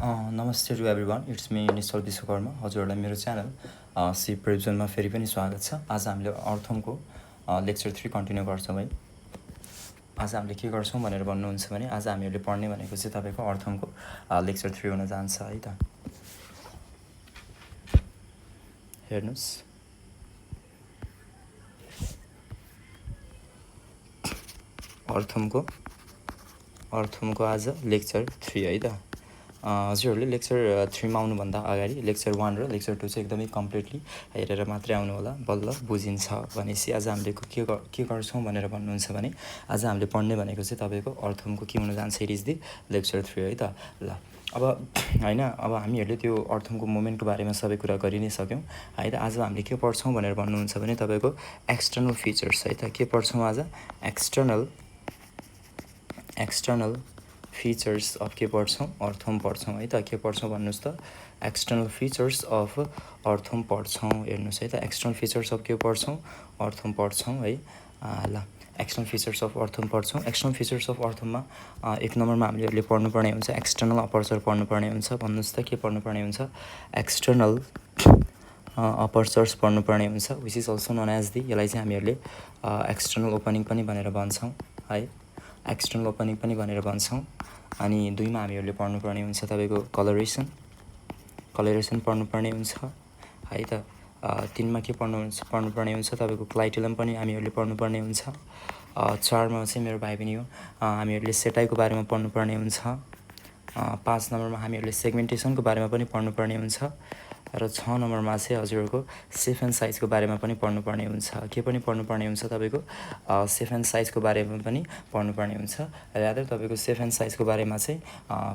नमस्ते to everyone, it's me Nishchal Vishwakarma. हजुरहरूलाई मेरो च्यानल सी प्रिभिजनमा फेरि पनि स्वागत छ। आज हामीले अर्थमको लेक्चर 3 कन्टिन्यू गर्छौँ है। आज हामीले के गर्छौँ भनेर भन्नुहुन्छ भने आज हामीहरूले पढ्ने भनेको चाहिँ तपाईँको अर्थमको लेक्चर 3 हुन जान्छ है त। हेर्नुहोस्, अर्थमको आज लेक्चर 3 है त। हजुरहरूले लेक्चर 3मा आउनुभन्दा अगाडि लेक्चर 1 र लेक्चर 2 चाहिँ एकदमै कम्प्लिटली हेरेर मात्रै आउनु होला, बल्ल बुझिन्छ। भनेपछि आज हामीले के गर्छौँ भनेर भन्नुहुन्छ भने आज हामीले पढ्ने भनेको चाहिँ तपाईँको अर्थमको के हुन जान्छ, इट इज दि लेक्चर 3 है त। ल अब होइन, अब हामीहरूले त्यो अर्थमको मोमेन्टको बारेमा सबै कुरा गरि नै सक्यौँ है त। आज हामीले के पढ्छौँ भनेर भन्नुहुन्छ भने तपाईँको एक्सटर्नल फिचर्स है त। के पढ्छौँ आज? एक्सटर्नल फिचर्स अफ के पढ्छौँ? अर्थम पढ्छौँ है त। के पढ्छौँ भन्नुहोस् त? एक्सटर्नल फिचर्स अफ अर्थम पढ्छौँ। हेर्नुहोस् है त, एक्सटर्नल फिचर्स अफ के पढ्छौँ? अर्थम पढ्छौँ है। ल एक्सटर्नल फिचर्स अफ अर्थम पढ्छौँ। एक्सटर्नल फिचर्स अफ अर्थममा 1 नम्बरमा हामीले पढ्नुपर्ने हुन्छ एक्सटर्नल अपर्चर पढ्नुपर्ने हुन्छ। भन्नुहोस् त के पढ्नुपर्ने हुन्छ? एक्सटर्नल अपर्चर्स पढ्नुपर्ने हुन्छ, which is also known as the, यसलाई चाहिँ हामीहरूले एक्सटर्नल ओपनिङ पनि भनेर भन्छौँ है। एक्सटर्नल ओपनिङ पनि भनेर भन्छौँ। अनि 2मा हामीहरूले पढ्नुपर्ने हुन्छ तपाईँको कलरेसन पढ्नुपर्ने हुन्छ है त। 3मा के पढ्नुपर्ने हुन्छ तपाईँको क्लाइटेलम पनि हामीहरूले पढ्नुपर्ने हुन्छ। 4मा चाहिँ मेरो भाइ पनि हो, हामीहरूले सेटाइको बारेमा पढ्नुपर्ने हुन्छ। 5 नम्बरमा हामीहरूले सेगमेन्टेसनको बारेमा पनि पढ्नुपर्ने हुन्छ। र 6 नम्बरमा चाहिँ हजुरहरूको सेफ एन्ड साइजको बारेमा पनि पढ्नुपर्ने हुन्छ। के पनि पढ्नुपर्ने हुन्छ तपाईँको? सेफ एन्ड साइजको बारेमा पनि पढ्नुपर्ने हुन्छ। रादर तपाईँको सेफ एन्ड साइजको बारेमा चाहिँ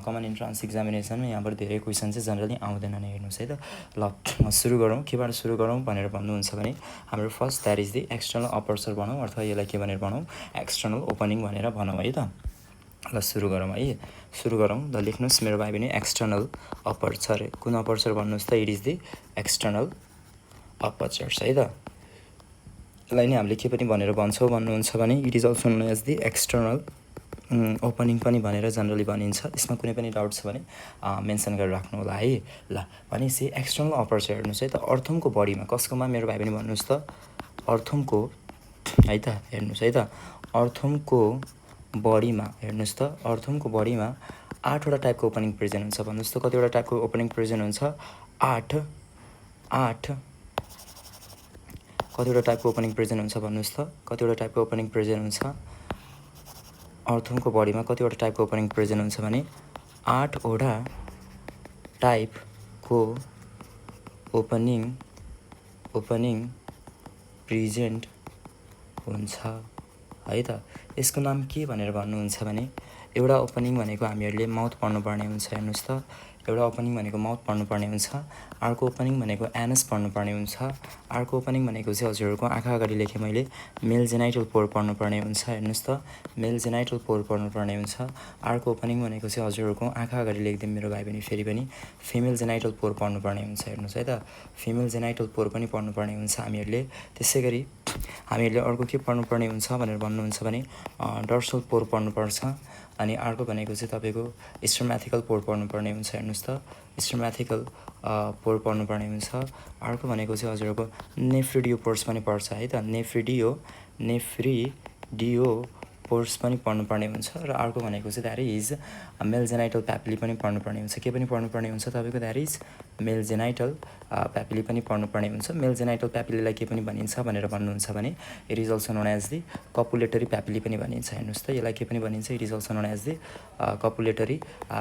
कमन इन्ट्रान्स इक्जामिनेसनमा यहाँबाट धेरै क्वेसन चाहिँ जनरली आउँदैनन्। हेर्नुहोस् है त। ल सुरु गरौँ। केबाट सुरु गरौँ भनेर भन्नुहुन्छ भने हाम्रो first that is the external aperture भनौँ, अथवा यसलाई के भनेर भनौँ? एक्सटर्नल ओपनिङ भनेर भनौँ है त। ल सुरु गरौँ है, सुरु गरौँ। ल लेख्नुहोस् मेरो भाइ पनि एक्सटर्नल अपर्चर। कुन अपर्चर भन्नुहोस् त? It is the external apertures है त। यसलाई नै हामीले के पनि भनेर भन्छौँ भन्नुहुन्छ भने it is also known as the external opening पनि भनेर जनरली भनिन्छ। यसमा कुनै पनि डाउट छ भने मेन्सन गरेर राख्नु होला है। ल भनेपछि एक्सटर्नल अपर्चर हेर्नुहोस् है त। अर्थमको बडीमा कसकोमा मेरो भाइ पनि भन्नुहोस् त? अर्थमको है त। हेर्नुहोस् है त, अर्थमको बडीमा हेर्नुहोस् त, अर्थमको बडीमा 8वटा टाइपको ओपनिङ प्रेजेन्ट हुन्छ। भन्नुहोस् त कतिवटा टाइपको ओपनिङ प्रेजेन्ट हुन्छ? 8 कतिवटा टाइपको ओपनिङ प्रेजेन्ट हुन्छ भन्नुहोस् त? कतिवटा टाइपको ओपनिङ प्रेजेन्ट हुन्छ? अर्थमको बडीमा कतिवटा टाइपको ओपनिङ प्रेजेन्ट हुन्छ भने 8वटा टाइपको ओपनिङ प्रेजेन्ट हुन्छ है त। यसको नाम के भनेर भन्नुहुन्छ भने एउटा ओपनिङ भनेको हामीहरूले माउथ पढ्नुपर्ने हुन्छ। हेर्नुहोस् त, एउटा ओपनिङ भनेको माउथ पढ्नुपर्ने हुन्छ। अर्को ओपनिङ भनेको एनस पढ्नुपर्ने हुन्छ। अर्को ओपनिङ भनेको चाहिँ हजुरहरूको आँखा अगाडि लेखेँ मैले, मेल जेनाइटल पोर पढ्नुपर्ने हुन्छ। हेर्नुहोस् त, मेल जेनाइटल पोर पढ्नुपर्ने हुन्छ। अर्को ओपनिङ भनेको चाहिँ हजुरहरूको आँखा अगाडि लेखिदिउँ मेरो भाइ पनि, फेरि पनि फिमेल जेनाइटल पोर पढ्नुपर्ने हुन्छ। हेर्नुहोस् है त, फिमेल जेनाइटल पोर पनि पढ्नुपर्ने हुन्छ हामीहरूले। त्यसै गरी हामीहरूले अर्को के पढ्नुपर्ने हुन्छ भनेर भन्नुहुन्छ भने डर्सल पोर पढ्नुपर्छ। अनि अर्को भनेको चाहिँ तपाईँको स्टोम्याथिकल पोर पढ्नुपर्ने हुन्छ। हेर्नुहोस् त, स्टोम्याथिकल पोर पढ्नुपर्ने हुन्छ। अर्को भनेको चाहिँ हजुरहरूको नेफ्रिडियो पोर्स पनि पर्छ है त। नेफ्रिडियो पोर्स पनि पढ्नुपर्ने हुन्छ। र अर्को भनेको चाहिँ द्याट इज मेल जेनाइटल प्यापिली पनि पढ्नुपर्ने हुन्छ। के पनि पढ्नुपर्ने हुन्छ तपाईँको? द्याट इज मेल जेनाइटल प्यापिली पनि पढ्नुपर्ने हुन्छ। मेल जेनाइटल प्यापिलीलाई के पनि भनिन्छ भनेर भन्नुहुन्छ भने it is also known as the copulatory papillae पनि भनिन्छ। हेर्नुहोस् त, यसलाई के पनि भनिन्छ? It is also known as the copulatory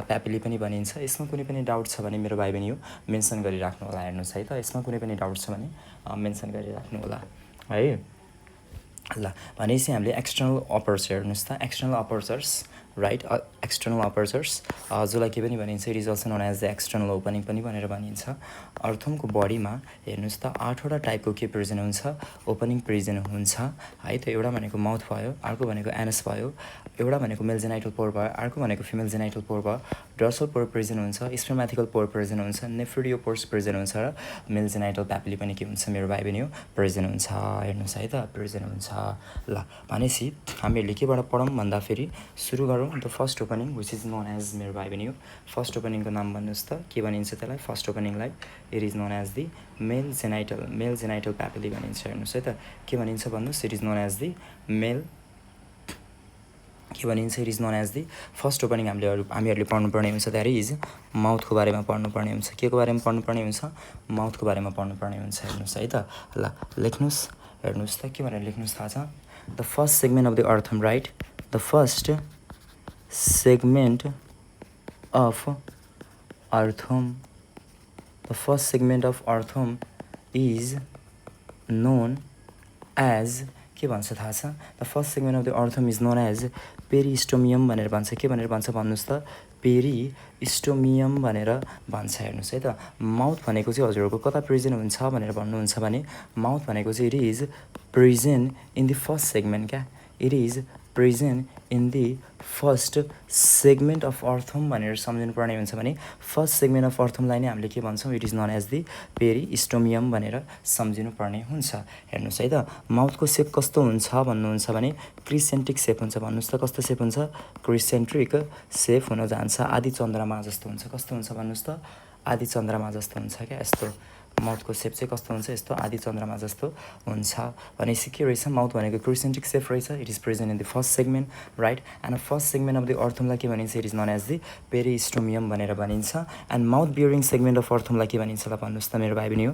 papillae पनि भनिन्छ। यसमा कुनै पनि डाउट छ भने मेरो भाइ बहिनी हो मेन्सन गरिराख्नु होला। हेर्नुहोस् है त, यसमा कुनै पनि डाउट छ भने मेन्सन गरिराख्नु होला है। ल भनेपछि हामीले एक्सटर्नल अपर्चर हेर्नुहोस् त, external apertures right, external apertures जसलाई के पनि भनिन्छ? It is also known as the external opening पनि भनेर भनिन्छ। अर्थमको बडीमा हेर्नुहोस् त 8वटा टाइपको के प्रेजेन्ट हुन्छ? ओपनिङ प्रेजेन्ट हुन्छ है त। एउटा भनेको माउथ भयो, अर्को भनेको एनस भयो, एउटा भनेको मेल जेनाइटल पोर भयो, अर्को भनेको फिमेल जेनाइटल पोर भयो, डर्सल पोर प्रेजेन्ट हुन्छ, स्पर्मेटिकल पोर प्रेजेन्ट हुन्छ, नेफ्रिडियो पोर्स प्रेजेन्ट हुन्छ र मेल जेनाइटल प्यापिली पनि के हुन्छ मेरो भाइ बहिनी प्रेजेन्ट हुन्छ। हेर्नुहोस् है त प्रेजेन्ट हुन्छ। ल भनेपछि हामीहरूले केबाट पढौँ भन्दाखेरि सुरु गरौँ the first opening which is known as मेरो भाइ बहिनी फर्स्ट ओपनिङको नाम भन्नुहोस् त के भनिन्छ त्यसलाई? फर्स्ट ओपनिङलाई it is known as the male genital papillae भनिन्छ। हेर्नुहोस् है त के भनिन्छ भन्नुहोस्? It is known as the male के भनिन्छ? It is known as the first opening हामीहरूले पढ्नुपर्ने हुन्छ द्याट इज माउथको बारेमा पढ्नुपर्ने हुन्छ। के को बारेमा पढ्नुपर्ने हुन्छ? माउथको बारेमा पढ्नुपर्ने हुन्छ। हेर्नुहोस् है त ल लेख्नुहोस्। हेर्नुहोस् त के भनेर लेख्नुहोस् थाहा छ? The first segment of the earthworm right the first segment of earthworm is known as के भन्छ थाहा छ? The first segment of the earthworm is known as peristomium भनेर भन्छ। के भनेर भन्छ भन्नुहोस् त? पेरिस्टोमियम भनेर भन्छ। हेर्नुहोस् है त माउथ भनेको चाहिँ हजुरहरूको कता प्रेजेन्ट हुन्छ भनेर भन्नुहुन्छ भने माउथ भनेको चाहिँ it is present in the first segment क्या it is present in the first segment of earthworm भनेर सम्झिनु पर्ने हुन्छ भने फर्स्ट सेगमेन्ट अफ अर्थमलाई नै हामीले के भन्छौँ? It is known as the peristomium भनेर सम्झिनु पर्ने हुन्छ। हेर्नुहोस् है त माउथको सेप कस्तो हुन्छ भन्नुहुन्छ भने क्रिसेन्ट्रिक सेप हुन्छ। भन्नुहोस् त कस्तो सेप हुन्छ? क्रिसेन्ट्रिक सेप हुन जान्छ। आदि चन्द्रमा जस्तो हुन्छ। कस्तो हुन्छ भन्नुहोस् त? आदि चन्द्रमा जस्तो हुन्छ क्या यस्तो माउथको सेप चाहिँ कस्तो हुन्छ? यस्तो आदि चन्द्रमा जस्तो हुन्छ। भनेपछि के रहेछ? माउथ भनेको क्रिसेन्ट्रिक सेप रहेछ। It is present in the first segment right and first segment of the अर्थमलाई के भनिन्छ? It is known as the peristomium भनेर भनिन्छ। And mouth bearing segment of अर्थमलाई के भनिन्छ ल भन्नुहोस् त मेरो भाइ बहिनी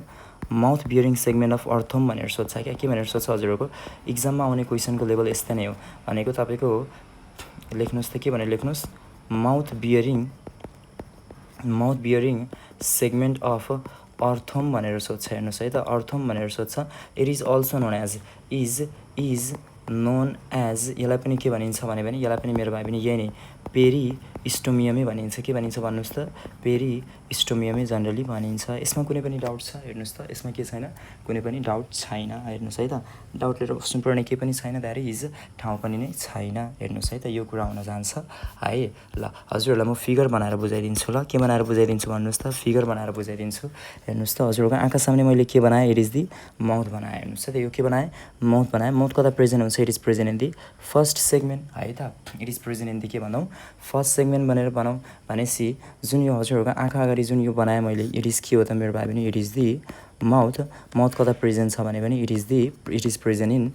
mouth bearing segment of earthworm भनेर सोध्छ क्या। के भनेर सोध्छ हजुरहरूको इक्जाममा आउने क्वेसनको लेभल यस्तै नै हो भनेको तपाईँको लेख्नुहोस् त के भनेर लेख्नुहोस्? Mouth bearing segment of earthworm भनेर सोध्छ। हेर्नुहोस् है त अर्थम भनेर सोध्छ। It is also known as is known as यसलाई पनि के भनिन्छ भने यसलाई पनि मेरो भाइ पनि यही नै पेरिस्टोमियमै भनिन्छ। के भनिन्छ भन्नुहोस् त? पेरिस्टोमियमै जनरली भनिन्छ। यसमा कुनै पनि डाउट छ? हेर्नुहोस् त यसमा के छैन? कुनै पनि डाउट छैन। हेर्नुहोस् है त डाउट लिएर बस्नुपर्ने केही पनि छैन। द्याट इज ठाउँ पनि नै छैन। हेर्नुहोस् है त यो कुरा हुन जान्छ है। ल हजुरहरूलाई म फिगर बनाएर बुझाइदिन्छु। ल के बनाएर बुझाइदिन्छु भन्नुहोस् त? फिगर बनाएर बुझाइदिन्छु। हेर्नुहोस् त हजुरहरूको आँखा सामने मैले के बनाएँ? इट इज दि माउथ बनाएँ। हेर्नुहोस् है त यो के बनाएँ? माउथ बनाएँ। माउथ कता प्रेजेन्ट हुन्छ? It is present in the first segment है त। It is present in the के भनौँ? फर्स्ट सेगमेन्ट भनेर भनौँ। भनेपछि जुन यो हजुरहरूको आँखा अगाडि जुन यो बनाएँ मैले इट इज के हो त मेरो भाइ बहिनी? इट इज दि माउथ कता प्रेजेन्ट छ भने पनि it is present in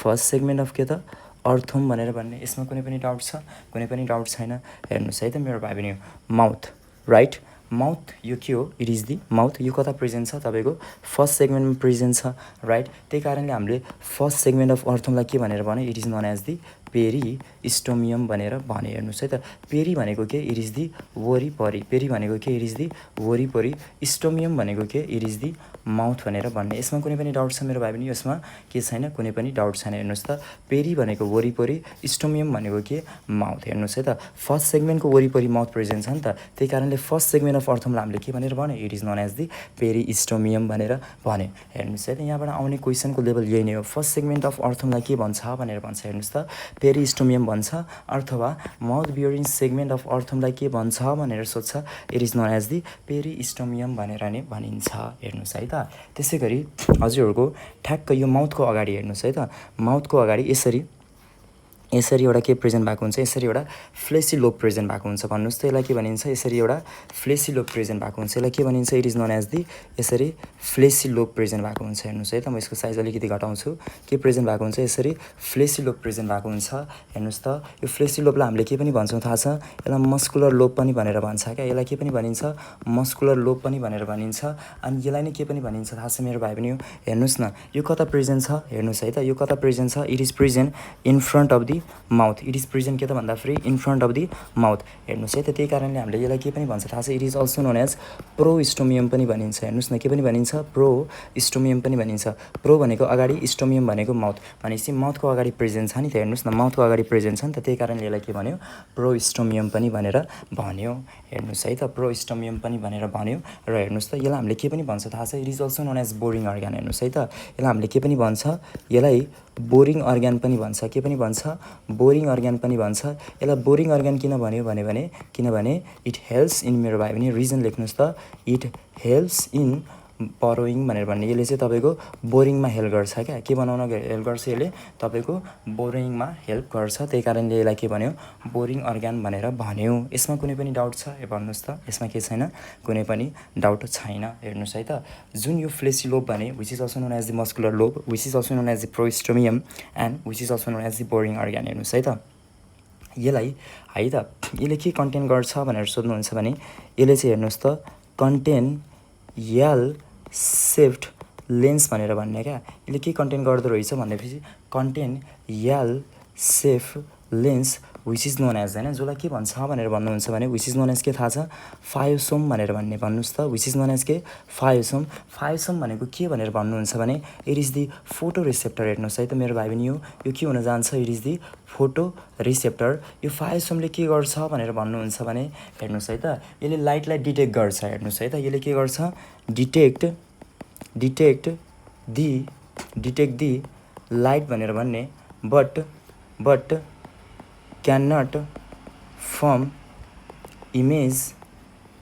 first segment of के त अर्थम भनेर भन्ने। यसमा कुनै पनि डाउट छ? कुनै पनि डाउट छैन। हेर्नुहोस् है त मेरो भाइ बहिनी माउथ राइट माउथ यो के हो? इट इज दि माउथ यो कता प्रेजेन्ट छ? तपाईँको फर्स्ट सेगमेन्टमा प्रेजेन्ट छ राइट। त्यही कारणले हामीले फर्स्ट सेगमेन्ट अफ अर्थमलाई के भनेर भन्यो? It is known as the peristomium भनेर भने। हेर्नुहोस् है त पेरी भनेको के? इट इज दि वरिपरि। पेरी भनेको के? इट इज दि वरिपरि। स्टोमियम भनेको के? इट इज दि माउथ भनेर भन्ने। यसमा कुनै पनि डाउट छ मेरो भाइ बहिनी? यसमा के छैन? कुनै पनि डाउट छैन। हेर्नुहोस् त पेरी भनेको वरिपरि स्टोमियम भनेको के? माउथ। हेर्नुहोस् है त फर्स्ट सेगमेन्टको वरिपरि माउथ प्रेजेन्ट छ नि त त्यही कारणले फर्स्ट सेगमेन्ट अफ अर्थमलाई हामीले के भनेर भन्यो? It is known as the peristomium भनेर भन्यो। हेर्नुहोस् है त यहाँबाट आउने क्वेसनको लेभल यही नै हो। फर्स्ट सेगमेन्ट अफ अर्थमलाई के भन्छ भनेर भन्छ? हेर्नुहोस् त पेरिस्टोमियम भन्छ अथवा माउथ बियरिङ सेगमेन्ट अफ अर्थमलाई के भन्छ भनेर सोध्छ? It is known as the peristomium भनेर नै भनिन्छ। हेर्नुहोस् है त त्यसै गरी हजुरहरूको ठ्याक्क यो माउथको अगाडि हेर्नुहोस् है त माउथको अगाडि यसरी एउटा के प्रेजेन्ट भएको हुन्छ? यसरी एउटा फ्लेसी लोब प्रेजेन्ट भएको हुन्छ। भन्नुहोस् त यसलाई के भनिन्छ? यसरी एउटा फ्लेसी लोब प्रेजेन्ट भएको हुन्छ। यसलाई के भनिन्छ? It is known as the यसरी फ्लेसी लोब प्रेजेन्ट भएको हुन्छ। हेर्नुहोस् है त म यसको साइज अलिकति घटाउँछु। के प्रेजेन्ट भएको हुन्छ? यसरी फ्लेसी लोब प्रेजेन्ट भएको हुन्छ। हेर्नुहोस् त यो फ्लेसी लोबलाई हामीले के पनि भन्छौँ थाहा छ? यसलाई मस्कुलर लोब पनि भनेर भन्छ क्या। यसलाई के पनि भनिन्छ? मस्कुलर लोब पनि भनेर भनिन्छ। अनि यसलाई नै के पनि भनिन्छ थाहा छ मेरो भाइ बहिनी? हेर्नुहोस् न यो कता प्रेजेन्ट छ? हेर्नुहोस् है त यो कता प्रेजेन्ट छ? It is present in front of the mouth. It is present के त भन्दाखेरि in front of the mouth. हेर्नुहोस् है त त्यही कारणले हामीले यसलाई के पनि भन्छ थाहा छ? It is also known as prostomium पनि भनिन्छ। हेर्नुहोस् न के पनि भनिन्छ? प्रोस्टोमियम पनि भनिन्छ। प्रो भनेको अगाडि स्टोमियम भनेको माउथ भनेपछि माउथको अगाडि प्रेजेन्ट छ नि त। हेर्नुहोस् न माउथको अगाडि प्रेजेन्ट छ नि त त्यही कारणले यसलाई के भन्यो? प्रोस्टोमियम पनि भनेर भन्यो। हेर्नुहोस् है त प्रोस्टोमियम पनि भनेर भन्यो। र हेर्नुहोस् त यसलाई हामीले के पनि भन्छ थाहा छ? It is also known as boring organ. हेर्नुहोस् है त यसलाई हामीले के पनि भन्छ? यसलाई बोरिङ अर्ग्यान पनि भन्छ। के पनि भन्छ? बोरिङ अर्ग्यान पनि भन्छ। यसलाई बोरिङ अर्ग्यान किन भन्यो भने किनभने इट हेल्प्स इन, मेरो भाइ भने रिजन लेख्नुहोस् त, इट हेल्प्स इन बरोइङ भनेर भन्ने। यसले चाहिँ तपाईँको बोरिङमा हेल्प गर्छ क्या, के बनाउन हेल्प गर्छ यसले? तपाईँको बोरिङमा हेल्प गर्छ। त्यही कारणले यसलाई के भन्यो? बोरिङ अर्ग्यान भनेर भन्यो। यसमा कुनै पनि डाउट छ? भन्नुहोस् त, यसमा के छैन? कुनै पनि डाउट छैन। हेर्नुहोस् है त, जुन यो फ्लेसी लोब भने which is also known as the muscular lobe, which is also known as the prostomium and which is also known as the boring organ. हेर्नुहोस् है त, यसलाई है त यसले के कन्टेन गर्छ भनेर सोध्नुहुन्छ भने यसले चाहिँ हेर्नुहोस् त कन्टेन यल सेप्ड लेन्स भनेर भन्ने क्या। यसले के कन्टेन गर्दो रहेछ भनेपछि कन्टेन यल safe lens which is known as, होइन, जसलाई के भन्छ भनेर भन्नुहुन्छ भने विच इज नोन एज के थाहा छ? फायोसोम भनेर भन्ने। भन्नुहोस् त, विच इज नोन एज के? फायोसोम। फायोसोम भनेको के भनेर भन्नुहुन्छ भने it is the photo receptor. हेर्नुहोस् है त मेरो भाइ बहिनी, यो के हुन जान्छ? It is the photo receptor. यो फायोसोमले के गर्छ भनेर भन्नुहुन्छ भने हेर्नुहोस् है त, यसले लाइटलाई डिटेक्ट गर्छ। हेर्नुहोस् है त, यसले के गर्छ? डिटेक्ट दि लाइट भनेर भन्ने, but cannot form image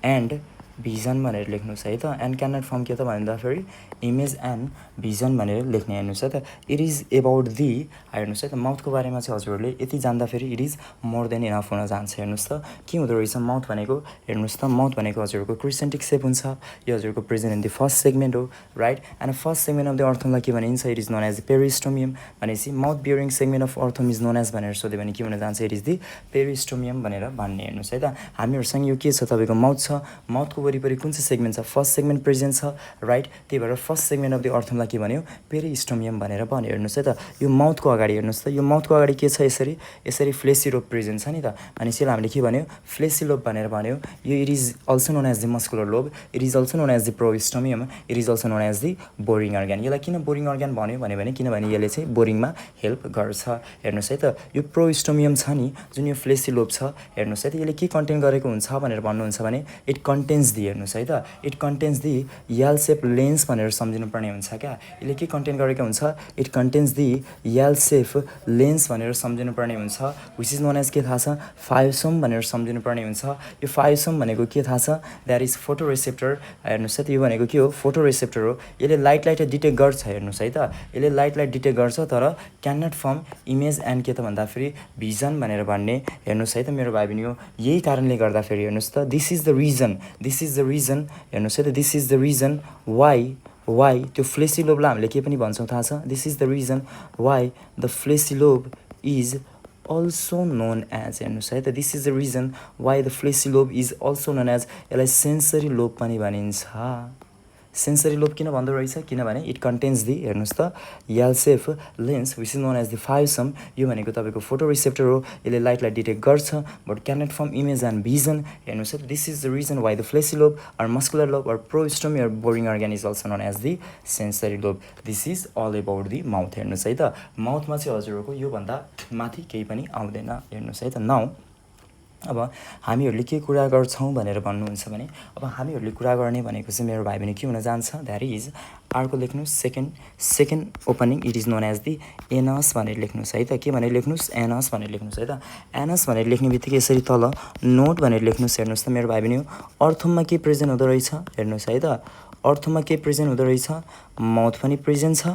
and vision भनेर लेख्नुहोस् है त। एन्ड क्यान नट फर्म के त भन्दाखेरि इमेज एन्ड भिजन भनेर लेख्ने। हेर्नुहोस् है त, इट इज एबाउट दि, हेर्नुहोस् है त, माउथको बारेमा चाहिँ हजुरहरूले यति जान्दाखेरि it is more than enough हुन जान्छ। हेर्नुहोस् त के हुँदो रहेछ माउथ भनेको? हेर्नुहोस् त, माउथ भनेको हजुरहरूको क्रिसेन्टिक सेप हुन्छ। यो हजुरहरूको present in the first segment हो, right. And first segment of the अर्थमलाई के भनिन्छ? It is known as peristomium. भनेपछि mouth bearing segment of earthworm is known as भनेर सोध्यो भने के हुन जान्छ? इट इज दि पेरिस्टोमियम भनेर भन्ने। हेर्नुहोस् है त, हामीहरूसँग यो के छ? तपाईँको माउथ छ, माउथको वरिपरि कुन चाहिँ सेगमेन्ट छ? फर्स्ट सेगमेन्ट प्रेजेन्ट छ, राइट। त्यही भएर फर्स्ट सेगमेन्ट अफ द अर्थमलाई के भन्यो? पेरिस्टोमियम भनेर भन्यो। हेर्नुहोस् है त, यो माउथको अगाडि हेर्नुहोस् त, यो माउथको अगाडि के छ? यसरी फ्लेसी लोब प्रेजेन्ट छ नि त। अनि यसलाई हामीले के भन्यो? फ्लेसी लोब भनेर भन्यो। यो it is also known as the muscular lobe, it is also known as the prostomium, it is also known as the boring organ. यसलाई किन बोरिङ अर्ग्यान भन्यो भने किनभने यसले चाहिँ बोरिङमा हेल्प गर्छ। हेर्नुहोस् है त, यो प्रोस्टोमियम छ नि, जुन यो फ्लेसी लोब छ, हेर्नुहोस् है त, यसले के कन्टेन गरेको हुन्छ भनेर भन्नुहुन्छ भने इट कन्टेन्स दि, हेर्नुहोस् है त, it contents the L shape lens भनेर सम्झिनु पर्ने हुन्छ क्या। यसले के कन्टेन गरेको हुन्छ? It contents the L shape lens भनेर सम्झिनु पर्ने हुन्छ। विच इज नोन एज के थाहा छ? फायोसोम भनेर सम्झिनु पर्ने हुन्छ। यो फायोसोम भनेको के थाहा छ? That is photo receptor. हेर्नुहोस् है त, यो भनेको के हो? फोटो रिसेप्टर हो। यसले लाइटलाई डिटेक्ट गर्छ। हेर्नुहोस् है त, यसले लाइटलाई डिटेक्ट गर्छ, तर can not form image and के त भन्दाखेरि भिजन भनेर भन्ने। हेर्नुहोस् है त मेरो भाइ बहिनी हो, यही कारणले गर्दाखेरि हेर्नुहोस् त, दिस इज द रिजन, हेर्नुहोस् है त, this is the reason why त्यो फ्लेसी लोबलाई हामीले के पनि भन्छौँ थाहा छ? This is the reason why the fleshy lobe is also known as, हेर्नुहोस् है त, this is the reason why the fleshy lobe is also known as. यसलाई सेन्सरी लोब पनि भनिन्छ। सेन्सरी लोब किन भन्दो रहेछ? किनभने इट कन्टेन्स दि, हेर्नुहोस् त, यल safe lens which is known as the phaosome. यो भनेको तपाईँको फोटो रिसेप्टर हो। यसले लाइटलाई डिटेक्ट गर्छ, but can not form image and vision. हेर्नुहोस् है, this is the reason why the fleshy lobe or muscular lobe or prostomium or boring organ is also known as the sensory lobe. This is all about the mouth. हेर्नुहोस् है त, माउथमा चाहिँ हजुरहरूको योभन्दा माथि केही पनि आउँदैन। हेर्नुहोस् है त। नाउ अब हामीहरूले के कुरा गर्छौँ भनेर भन्नुहुन्छ भने अब हामीहरूले कुरा गर्ने भनेको चाहिँ मेरो भाइ बहिनी के हुन जान्छ? द्याट इज अर्को लेख्नुहोस्, second opening it is known as the anus भनेर लेख्नुहोस् है त। के भनेर लेख्नुहोस्? एनस भनेर लेख्नुहोस् है त। एनस भनेर लेख्ने बित्तिकै यसरी तल नोट भनेर लेख्नुहोस्। हेर्नुहोस् त मेरो भाइ बहिनी, अर्थमा के प्रेजेन्ट हुँदो रहेछ? हेर्नुहोस् है त, अर्थमा के प्रेजेन्ट हुँदो रहेछ? माउथ पनि प्रेजेन्ट छ,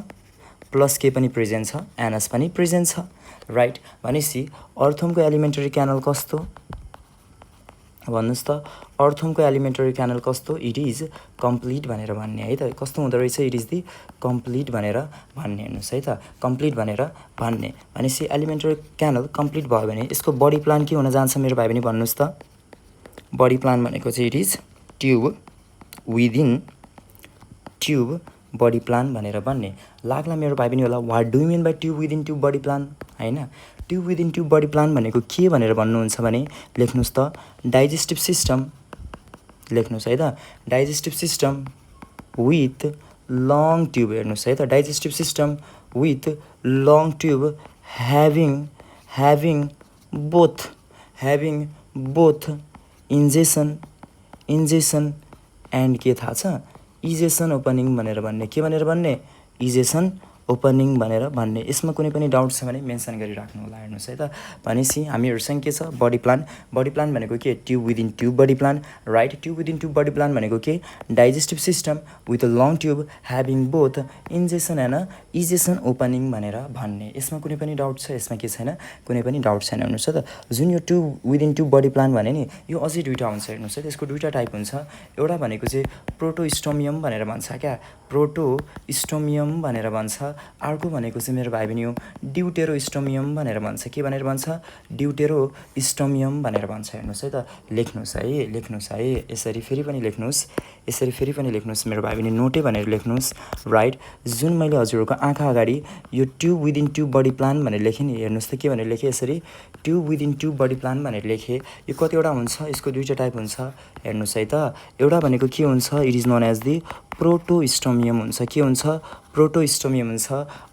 प्लस के पनि प्रेजेन्ट छ? एनस पनि प्रेजेन्ट छ, राइट। भनेपछि अर्थमको एलिमेन्टरी क्यानल कस्तो भन्नुहोस् त? अर्थमको एलिमेन्टरी क्यानल कस्तो? इट इज कम्प्लिट भनेर भन्ने है त। कस्तो हुँदो रहेछ? इट इज दि कम्प्लिट भनेर भन्ने। हेर्नुहोस् है त, कम्प्लिट भनेर भन्ने भनेपछि एलिमेन्टरी क्यानल कम्प्लिट भयो भने यसको बडी प्लान के हुन जान्छ मेरो भाइ बहिनी भन्नुहोस् त? बडी प्लान भनेको चाहिँ it is tube within tube body plan भनेर भन्ने लाग्ला मेरो भाइ बहिनी होला। What do you mean by tube within tube body plan, होइन? Tube within tube body plan भनेको के भनेर भन्नुहुन्छ भने लेख्नुहोस् त, डाइजेस्टिभ सिस्टम लेख्नुहोस् है त, digestive system with long tube. हेर्नुहोस् है त, digestive system with long tube having both ingestion and के थाहा छ? इजेसन ओपनिङ भनेर भन्ने। के भनेर भन्ने? इजेसन ओपनिङ भनेर भन्ने। यसमा कुनै पनि डाउट छ भने मेन्सन गरिराख्नु होला। हेर्नुहोस् है त, भनेपछि हामीहरूसँग के छ, बडी प्लान। बडी प्लान भनेको के, tube within tube body plan, right. Tube within tube body plan भनेको के, digestive system with a long tube having both ingestion and egestion opening भनेर भन्ने। यसमा कुनै पनि डाउट छ, यसमा के छैन, कुनै पनि डाउट छैन। हेर्नुहोस् है त, जुन यो tube within tube body plan भने नि, यो अझै दुईवटा हुन्छ। हेर्नुहोस् है, त्यसको दुईवटा टाइप हुन्छ। एउटा भनेको चाहिँ प्रोटोस्टोमियम भनेर भन्छ क्या, प्रोटोस्टोमियम भनेर भन्छ। अर्को भनेको चाहिँ मेरो भाइ बहिनी हो ड्युटेरोस्टोमियम भनेर भन्छ। के भनेर भन्छ, ड्युटेरोस्टोमियम भनेर भन्छ। हेर्नुहोस् है त, लेख्नुहोस् है, लेख्नुहोस् है, यसरी फेरि पनि लेख्नुहोस्, यसरी फेरि पनि लेख्नुहोस् मेरो भाइ बहिनी, नोटे भनेर लेख्नुहोस्, राइट। जुन मैले हजुरहरूको आँखा अगाडि यो tube within tube body plan भनेर लेखेँ नि, हेर्नुहोस् त के भनेर लेखेँ, यसरी tube within tube body plan भनेर लेखेँ। यो कतिवटा हुन्छ, यसको दुईवटा टाइप हुन्छ। हेर्नुहोस् है त, एउटा भनेको के हुन्छ, it is known as the protostomium हुन्छ। के हुन्छ, प्रोटोस्टोमियम हुन्छ।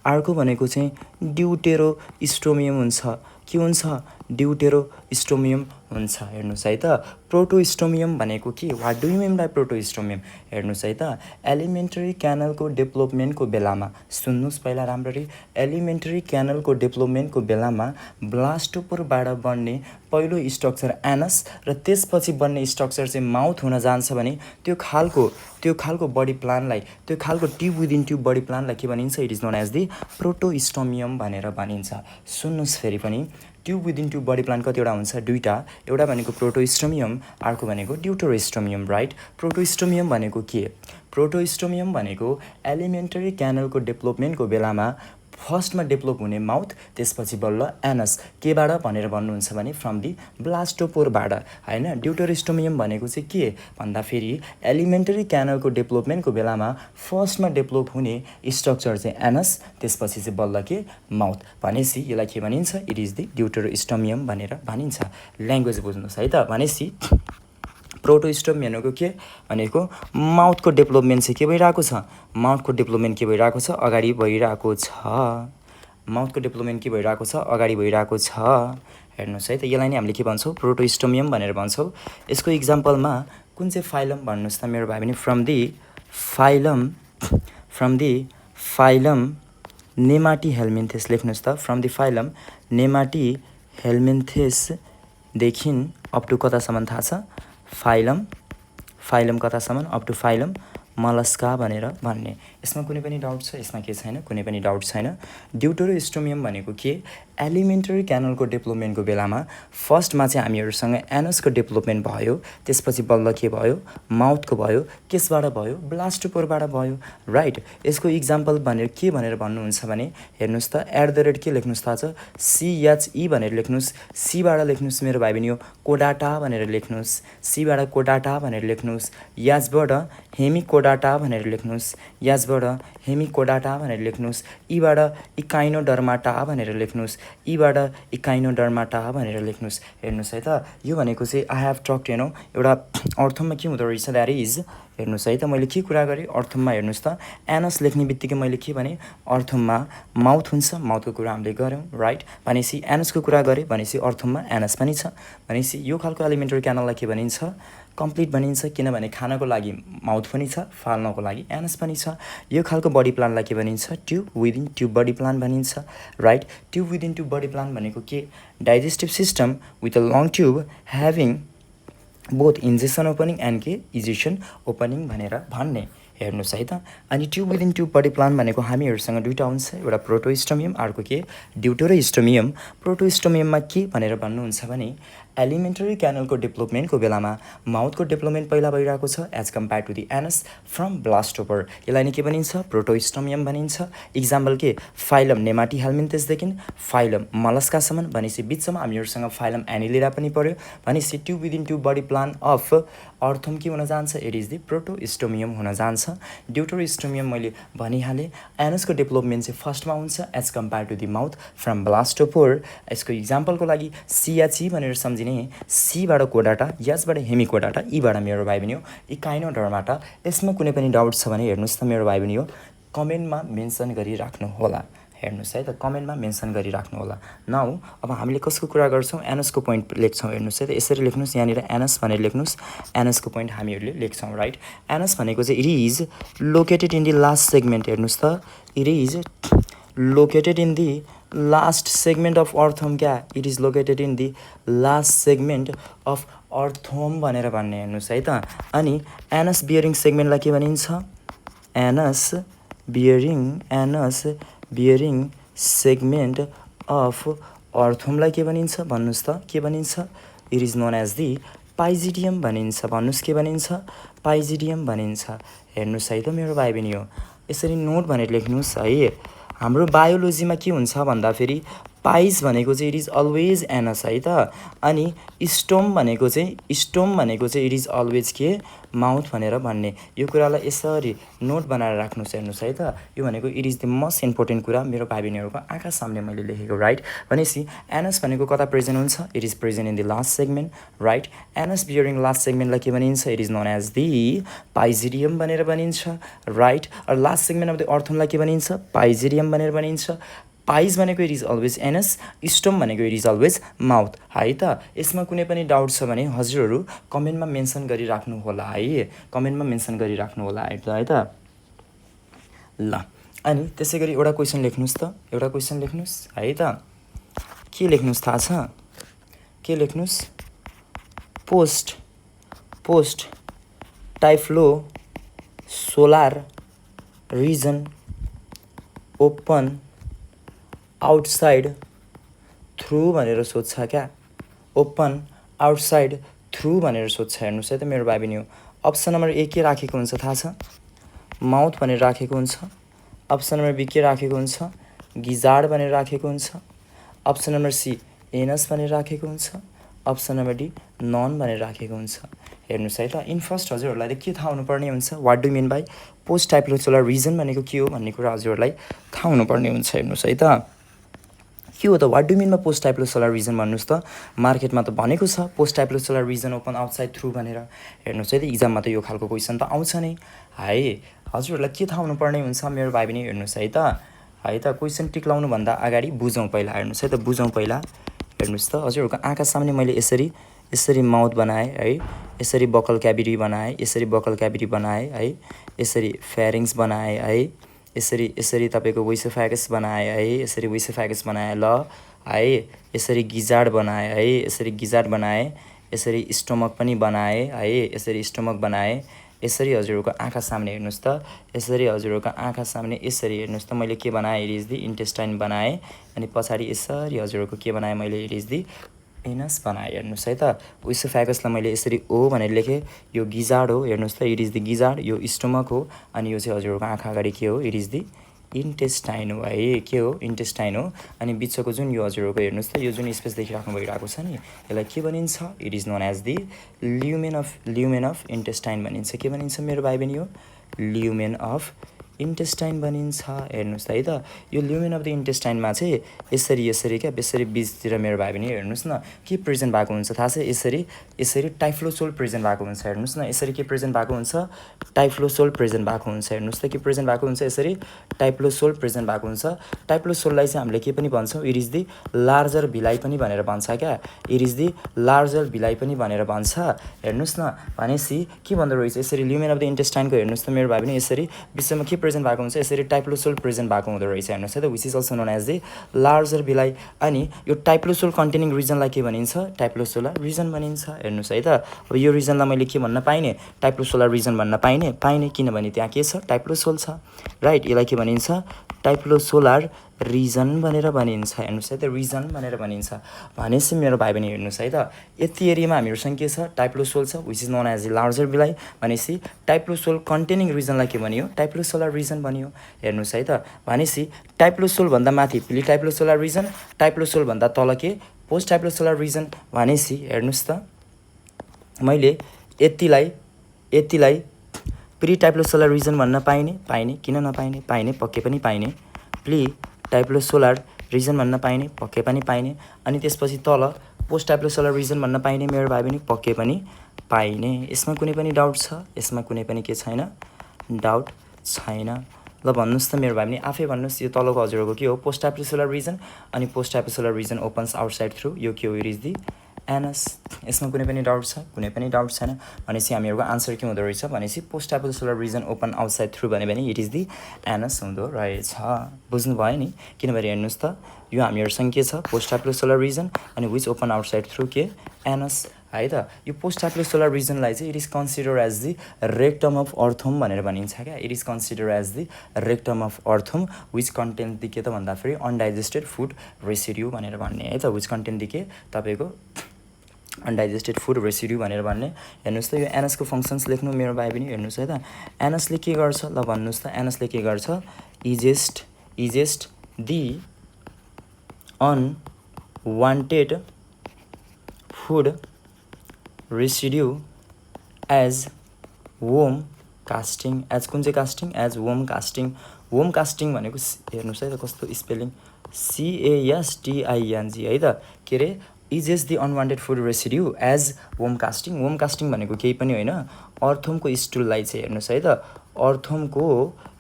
अर्को भनेको चाहिँ ड्युटेरोस्टोमियम हुन्छ। के हुन्छ, ड्युटेरोस्टोमियम हुन्छ। हेर्नुहोस् है त, प्रोटोस्टोमियम भनेको के, what do you mean by protostomium. हेर्नुहोस् है त, एलिमेन्टरी क्यानलको डेभलपमेन्टको बेलामा, सुन्नुहोस् पहिला राम्ररी, एलिमेन्टरी क्यानलको डेभलपमेन्टको बेलामा ब्लास्टोपोरबाट बन्ने पहिलो स्ट्रक्चर एनस र त्यसपछि बन्ने स्ट्रक्चर चाहिँ माउथ हुन जान्छ भने त्यो खालको बडी प्लानलाई, त्यो खालको ट्युब विदिन ट्युब बडी प्लानलाई के भनिन्छ, it is known as the protostomium भनेर भनिन्छ। सुन्नुहोस् फेरि पनि, tube within tube body plan कतिवटा हुन्छ, दुईवटा। एउटा भनेको प्रोटोस्टोमियम, अर्को भनेको ड्युटेरोस्टोमियम, राइट। प्रोटोस्टोमियम भनेको के, प्रोटोस्टोमियम भनेको एलिमेन्टरी क्यानलको डेभलपमेन्टको बेलामा फर्स्टमा डेभलप हुने माउथ, त्यसपछि बल्ल एनस, केबाट भनेर भन्नुहुन्छ भने फ्रम दि ब्लास्टोपोरबाट, होइन। ड्युटेरोस्टोमियम भनेको चाहिँ के भन्दाखेरि एलिमेन्टरी क्यानलको डेभलपमेन्टको बेलामा फर्स्टमा डेभलप हुने स्ट्रक्चर चाहिँ एनस, त्यसपछि चाहिँ बल्ल के, माउथ। भनेपछि यसलाई के भनिन्छ, इट इज दि ड्युटेरोस्टोमियम भनेर भनिन्छ। ल्याङ्ग्वेज बुझ्नुहोस् है त, भनेपछि प्रोटोस्टोम भनेको के भनेको माउथको डेभलपमेन्ट चाहिँ के भइरहेको छ, माउथको डेभलपमेन्ट के भइरहेको छ, अगाडि भइरहेको छ। माउथको डेभलपमेन्ट के भइरहेको छ, अगाडि भइरहेको छ। हेर्नुहोस् है त, यसलाई नै हामीले के भन्छौँ, प्रोटोस्टोमियम भनेर भन्छौँ। यसको इक्जाम्पलमा कुन चाहिँ फाइलम भन्नुहोस् त मेरो भाइ बहिनी, फ्रम दि फाइलम नेमाटिहेल्मिन्थेस, लेख्नुहोस् त, फ्रम दि फाइलम नेमाटिहेल्मिन्थेसदेखि अप टु कतासम्म थाहा छ, फाइलम कतासम्म, अप टु फाइलम मलस्का भनेर भन्ने। यसमा कुनै पनि डाउट छ, यसमा के छैन, कुनै पनि डाउट छैन। ड्युटेरोस्टोमियम भनेको के, एलिमेन्टरी क्यानलको डेभलपमेन्टको बेलामा फर्स्टमा चाहिँ हामीहरूसँग एनसको डेभलपमेन्ट भयो, त्यसपछि बल्ल के भयो, माउथको भयो, केसबाट भयो, ब्लास्टोपोरबाट भयो, राइट। यसको इक्जाम्पल भनेर के भनेर भन्नुहुन्छ भने हेर्नुहोस् त, @ के लेख्नुहोस् थाहा छ, CHE भनेर लेख्नुहोस्। सीबाट लेख्नुहोस् मेरो भाइ बहिनी, कोडाटा भनेर लेख्नुहोस्, सीबाट कोडाटा भनेर लेख्नुहोस्। याजबाट हेमिकोडाटा भनेर लेख्नुहोस्, याजबाट हेमिकोडाटा भनेर लेख्नुहोस्। ईबाट इकाइनोडर्माटा भनेर लेख्नुहोस्, ईबाट इकाइनोडर्माटा भनेर लेख्नुहोस्। हेर्नुहोस् है त, यो भनेको चाहिँ आई हेभ टक्ड एउटा अर्थमा के हुँदो रहेछ, द्याट इज, हेर्नुहोस् है त, मैले के कुरा गरेँ अर्थमा, हेर्नुहोस् त, एनस लेख्ने बित्तिकै मैले के भने, अर्थमा माउथ हुन्छ, माउथको कुरा हामीले गऱ्यौँ, राइट। भनेपछि एनसको कुरा गरेँ भनेपछि अर्थमा एनस पनि छ। भनेपछि यो खालको एलिमेन्टरी क्यानललाई के भनिन्छ, कम्प्लिट भनिन्छ, किनभने खानको लागि माउथ पनि छ, फाल्नको लागि एनस पनि छ। यो खालको बडी प्लानलाई के भनिन्छ, tube within tube body plan भनिन्छ, right. Tube within tube body plan भनेको के, digestive system with a long tube having both ingestion opening and के, इजेसन ओपनिङ भनेर भन्ने। हेर्नुहोस् है त, अनि tube within tube body plan भनेको हामीहरूसँग दुईवटा हुन्छ, एउटा प्रोटोस्टोमियम, अर्को के, ड्युटेरोस्टोमियम। प्रोटोस्टोमियममा के भनेर भन्नुहुन्छ भने एलिमेन्टरी क्यानलको डेभलपमेन्टको बेलामा माउथको डेभलपमेन्ट पहिला भइरहेको छ as compare to the anus from blastopore, यसलाई नै के भनिन्छ, प्रोटोस्टोमियम भनिन्छ। इक्जाम्पल के, फाइलम नेमाटिहेल्मिन्थेसदेखि फाइलम मलस्कासम्म, भनेपछि बिचमा हामीहरूसँग फाइलम एनिलिरा पनि पऱ्यो। भनेपछि tube within tube body plan of earthworm के हुन जान्छ, इट इज दि प्रोटोस्टोमियम हुन जान्छ। ड्युटेरोस्टोमियम मैले भनिहालेँ, एनसको डेभलपमेन्ट चाहिँ फर्स्टमा हुन्छ as compare to the mouth from blastopore. यसको इक्जाम्पलको लागि CHE भनेर सम्झिने, सीबाट कोडाटा, यसबाट हेमिकोडाटा, ईबाट मेरो भाइ बहिनी इकाइनोडर्माटा। यसमा कुनै पनि डाउट छ भने हेर्नुहोस् त मेरो भाइ बहिनी, कमेन्टमा मेन्सन गरिराख्नु होला। हेर्नुहोस् है त, कमेन्टमा मेन्सन गरिराख्नु होला। नाउ अब हामीले कसको कुरा गर्छौँ, एनसको पोइन्ट लेख्छौँ। हेर्नुहोस् है त, यसरी लेख्नुहोस्, यहाँनिर एनस भनेर लेख्नुहोस्, एनसको पोइन्ट हामीहरूले लेख्छौँ, राइट। एनस भनेको चाहिँ it is located in the last segment. हेर्नुहोस् त, it is located in the last segment of earthworm क्या it is located in the last segment of earthworm भनेर भन्ने हेर्नुहोस् है त अनि एनस बियरिङ सेगमेन्टलाई के भनिन्छ एनस बियरिङ सेगमेन्ट अफ अर्थोमलाई के भनिन्छ भन्नुहोस् त के भनिन्छ it is known as the pygidium भनिन्छ भन्नुहोस् के भनिन्छ पाइजिडियम भनिन्छ हेर्नुहोस् है त मेरो भाइ बहिनी हो यसरी नोट भनेर लेख्नुहोस् है हाम्रो बायोलोजीमा के हुन्छ भन्दाखेरि पाइज भनेको चाहिँ इट इज अलवेज एनस है त अनि स्टोम भनेको चाहिँ इट इज अलवेज के माउथ भनेर भन्ने यो कुरालाई यसरी नोट बनाएर राख्नुहोस् हेर्नुहोस् है त यो भनेको it is the most important कुरा मेरो भाइ बहिनीहरूको आँखा सामने मैले लेखेको राइट भनेपछि एनस भनेको कता प्रेजेन्ट हुन्छ it is present in the last segment right anus bearing last सेगमेन्टलाई के भनिन्छ it is known as the pygidium भनेर भनिन्छ राइट र लास्ट सेगमेन्ट अफ द अर्थोमलाई के भनिन्छ पाइजिडियम भनेर भनिन्छ पाइज भनेको इट इज अलवेज एनस स्टोम भनेको इट इज अलवेज माउथ है त यसमा कुनै पनि डाउट छ भने हजुरहरू कमेन्टमा मेन्सन गरिराख्नु होला है कमेन्टमा मेन्सन गरिराख्नु होला है त ल अनि त्यसै गरी एउटा क्वेसन लेख्नुहोस् त एउटा क्वेसन लेख्नुहोस् है त के लेख्नुहोस् थाहा छ के लेख्नुहोस् post typhlosolar region open outside through भनेर सोध्छ क्या ओपन आउटसाइड थ्रु भनेर सोध्छ हेर्नुहोस् है त मेरो भाइ बहिनी हो अप्सन नम्बर ए के राखेको हुन्छ थाहा छ माउथ भनेर राखेको हुन्छ अप्सन नम्बर बी के राखेको हुन्छ गिजार्ड भनेर राखेको हुन्छ अप्सन नम्बर सी एनस भनेर राखेको हुन्छ अप्सन नम्बर डी नन भनेर राखेको हुन्छ हेर्नुहोस् है त इन फर्स्ट हजुरहरूलाई के थाहा हुनुपर्ने हुन्छ what do mean by post typhlosolar region भनेको के हो भन्ने कुरा हजुरहरूलाई थाहा हुनुपर्ने हुन्छ हेर्नुहोस् है त के हो त वाट डु मिनमा पोस्ट टाइप्लोसोलर रिजन भन्नुहोस् त मार्केटमा त भनेको छ post typhlosolar region open outside through भनेर हेर्नुहोस् है त इक्जाममा त यो खालको क्वेसन त आउँछ नै है हजुरहरूलाई के थाहा हुनुपर्ने हुन्छ मेरो भाइ बहिनी हेर्नुहोस् है त क्वेसन टिक लाउनुभन्दा अगाडि बुझौँ पहिला हेर्नुहोस् है त बुझौँ पहिला हेर्नुहोस् त हजुरहरूको आँखा सामने मैले यसरी माउथ बनाएँ है यसरी बकल क्याभिटी बनाएँ यसरी बकल क्याभिटी बनाएँ है यसरी फेरिङ्स बनाएँ है यसरी तपाईँको वेसोफेगस बनाएँ है यसरी वेसोफेगस बनाएँ ल है यसरी गिजार्ड बनाएँ है यसरी गिजार्ड बनाएँ यसरी स्टोमक पनि बनाएँ है यसरी स्टोमक बनाएँ यसरी हजुरहरूको आँखा सामने हेर्नुहोस् त यसरी हजुरहरूको आँखा सामने यसरी हेर्नुहोस् त मैले के बनाएँ इट इज दि इन्टेस्टाइन बनाएँ अनि पछाडि यसरी हजुरहरूको के बनाएँ मैले इट इज दि एनस बनाएँ हेर्नुहोस् है त वेसोफेगसलाई मैले यसरी ओ भनेर लेखेँ यो गिजार्ड हो हेर्नुहोस् त इट इज द गिजार्ड यो स्टोमक हो अनि यो चाहिँ हजुरहरूको आँखा अगाडि के हो इट इज दि इन्टेस्टाइन हो है के हो इन्टेस्टाइन हो अनि बिचको जुन यो हजुरहरूको हेर्नुहोस् त यो जुन स्पेस देखिराख्नु भइरहेको छ नि यसलाई के भनिन्छ it is known as the lumen of intestine भनिन्छ के भनिन्छ मेरो भाइ बहिनी हो ल्युमेन अफ इन्टेस्टाइन भनिन्छ हेर्नुहोस् त है त यो ल्युमेन अफ द इन्टेस्टाइनमा चाहिँ यसरी क्या यसरी बिचतिर मेरो भाइ बहिनी हेर्नुहोस् न के प्रेजेन्ट भएको हुन्छ थाहा छ यसरी टाइफ्लोसोल प्रेजेन्ट भएको हुन्छ हेर्नुहोस् न यसरी के प्रेजेन्ट भएको हुन्छ टाइफ्लोसोल प्रेजेन्ट भएको हुन्छ हेर्नुहोस् त के प्रेजेन्ट भएको हुन्छ यसरी टाइफ्लोसोल प्रेजेन्ट भएको हुन्छ टाइफ्लोसोललाई चाहिँ हामीले के पनि भन्छौँ इट इज दि लार्जर भिलाइ पनि भनेर भन्छ क्या इट इज दि लार्जर भिलाइ पनि भनेर भन्छ हेर्नुहोस् न भनेपछि के भन्दो रहेछ यसरी ल्युमेन अफ द इन्टेस्टाइनको हेर्नुहोस् त मेरो भाइ बहिनी यसरी विषयमा के प्रेजेन्ट भएको हुन्छ यसरी टाइप्लोसोल प्रेजेन्ट भएको हुँदो रहेछ हेर्नुहोस् है त which is also known as the larger villi अनि यो टाइप्लोसोल कन्टेनिङ रिजनलाई के भनिन्छ टाइप्लोसोलर रिजन भनिन्छ हेर्नुहोस् है त अब यो रिजनलाई मैले के भन्न पाइने टाइप्लोसोलर रिजन भन्न पाइने किनभने त्यहाँ के छ टाइप्लोसोल छ राइट यसलाई के भनिन्छ टाइप्लोसोलर रिजन भनेर भनिन्छ हेर्नुहोस् है त रिजन भनेर भनिन्छ भनेपछि मेरो भाइ बहिनी हेर्नुहोस् है त यति एरियामा हामीहरूसँग के छ टाइप्लोसोल छ which is known as the larger villi भनेपछि टाइप्लोसोल कन्टेनिङ रिजनलाई के भनियो टाइप्लोसोलर रिजन भनियो हेर्नुहोस् है त भनेपछि टाइप्लोसोलभन्दा माथि प्ली टाइप्लोसोलर रिजन टाइप्लोसोलभन्दा तल के पोस्ट टाइप्लोसोलर रिजन भनेपछि हेर्नुहोस् त मैले यतिलाई प्री टाइप्लोसोलर रिजन भन्न पाइने किन नपाइने पक्कै पनि पाइने प्ली टाइप्लोसोलर रिजन भन्न पक्कै पनि पाइने अनि त्यसपछि तल पोस्ट टाइप्लोसोलर रिजन भन्न पाइने मेरो भाइ बहिनी पक्कै पनि पाइने यसमा कुनै पनि डाउट छ यसमा कुनै पनि के छैन डाउट छैन ल भन्नुहोस् त मेरो भाइ बहिनी आफै भन्नुहोस् यो तलको हजुरहरूको के हो पोस्ट टाइप्लोसोलर रिजन अनि post typhlosolar region opens outside through यो के हो इट इज दि एनस। यसमा कुनै पनि डाउट छ? कुनै पनि डाउट छैन भनेपछि हामीहरूको आन्सर के हुँदो रहेछ भनेपछि post एपिसोलर region open outside through भन्यो भने इट इज दि एनस हुँदो रहेछ। बुझ्नुभयो नि? किनभने हेर्नुहोस् त यो हामीहरूसँग के छ पोस्ट एपिसोलर रिजन अनि विच ओपन आउटसाइड थ्रु के एनस है त। यो पोस्ट एपिसोलर रिजनलाई चाहिँ it is consider as the rectum of earthworm भनेर भनिन्छ क्या। It is consider as the rectum of earthworm which content the के त भन्दाखेरि अनडाइजेस्टेड फुड रेसिड्यू भनेर भन्ने है त। विच कन्टेन्ट दि के तपाईँको अनडाइजेस्टेड फुड रेसिड्यू भनेर भन्ने। हेर्नुहोस् त यो एनएसको फङ्सन्स लेख्नु मेरो भाइ पनि हेर्नुहोस् है त। एनएसले के गर्छ ल भन्नुहोस् त। एनएसले के गर्छ egest the unwanted food residue as worm casting. As कुन चाहिँ casting? As worm casting. Worm casting भनेको हेर्नुहोस् है त कस्तो स्पेलिङ CASTING है त। के अरे इजेस the unwanted food residue as worm casting. Worm casting भनेको केही पनि होइन अर्थमको स्टुललाई चाहिँ हेर्नुहोस् है त अर्थमको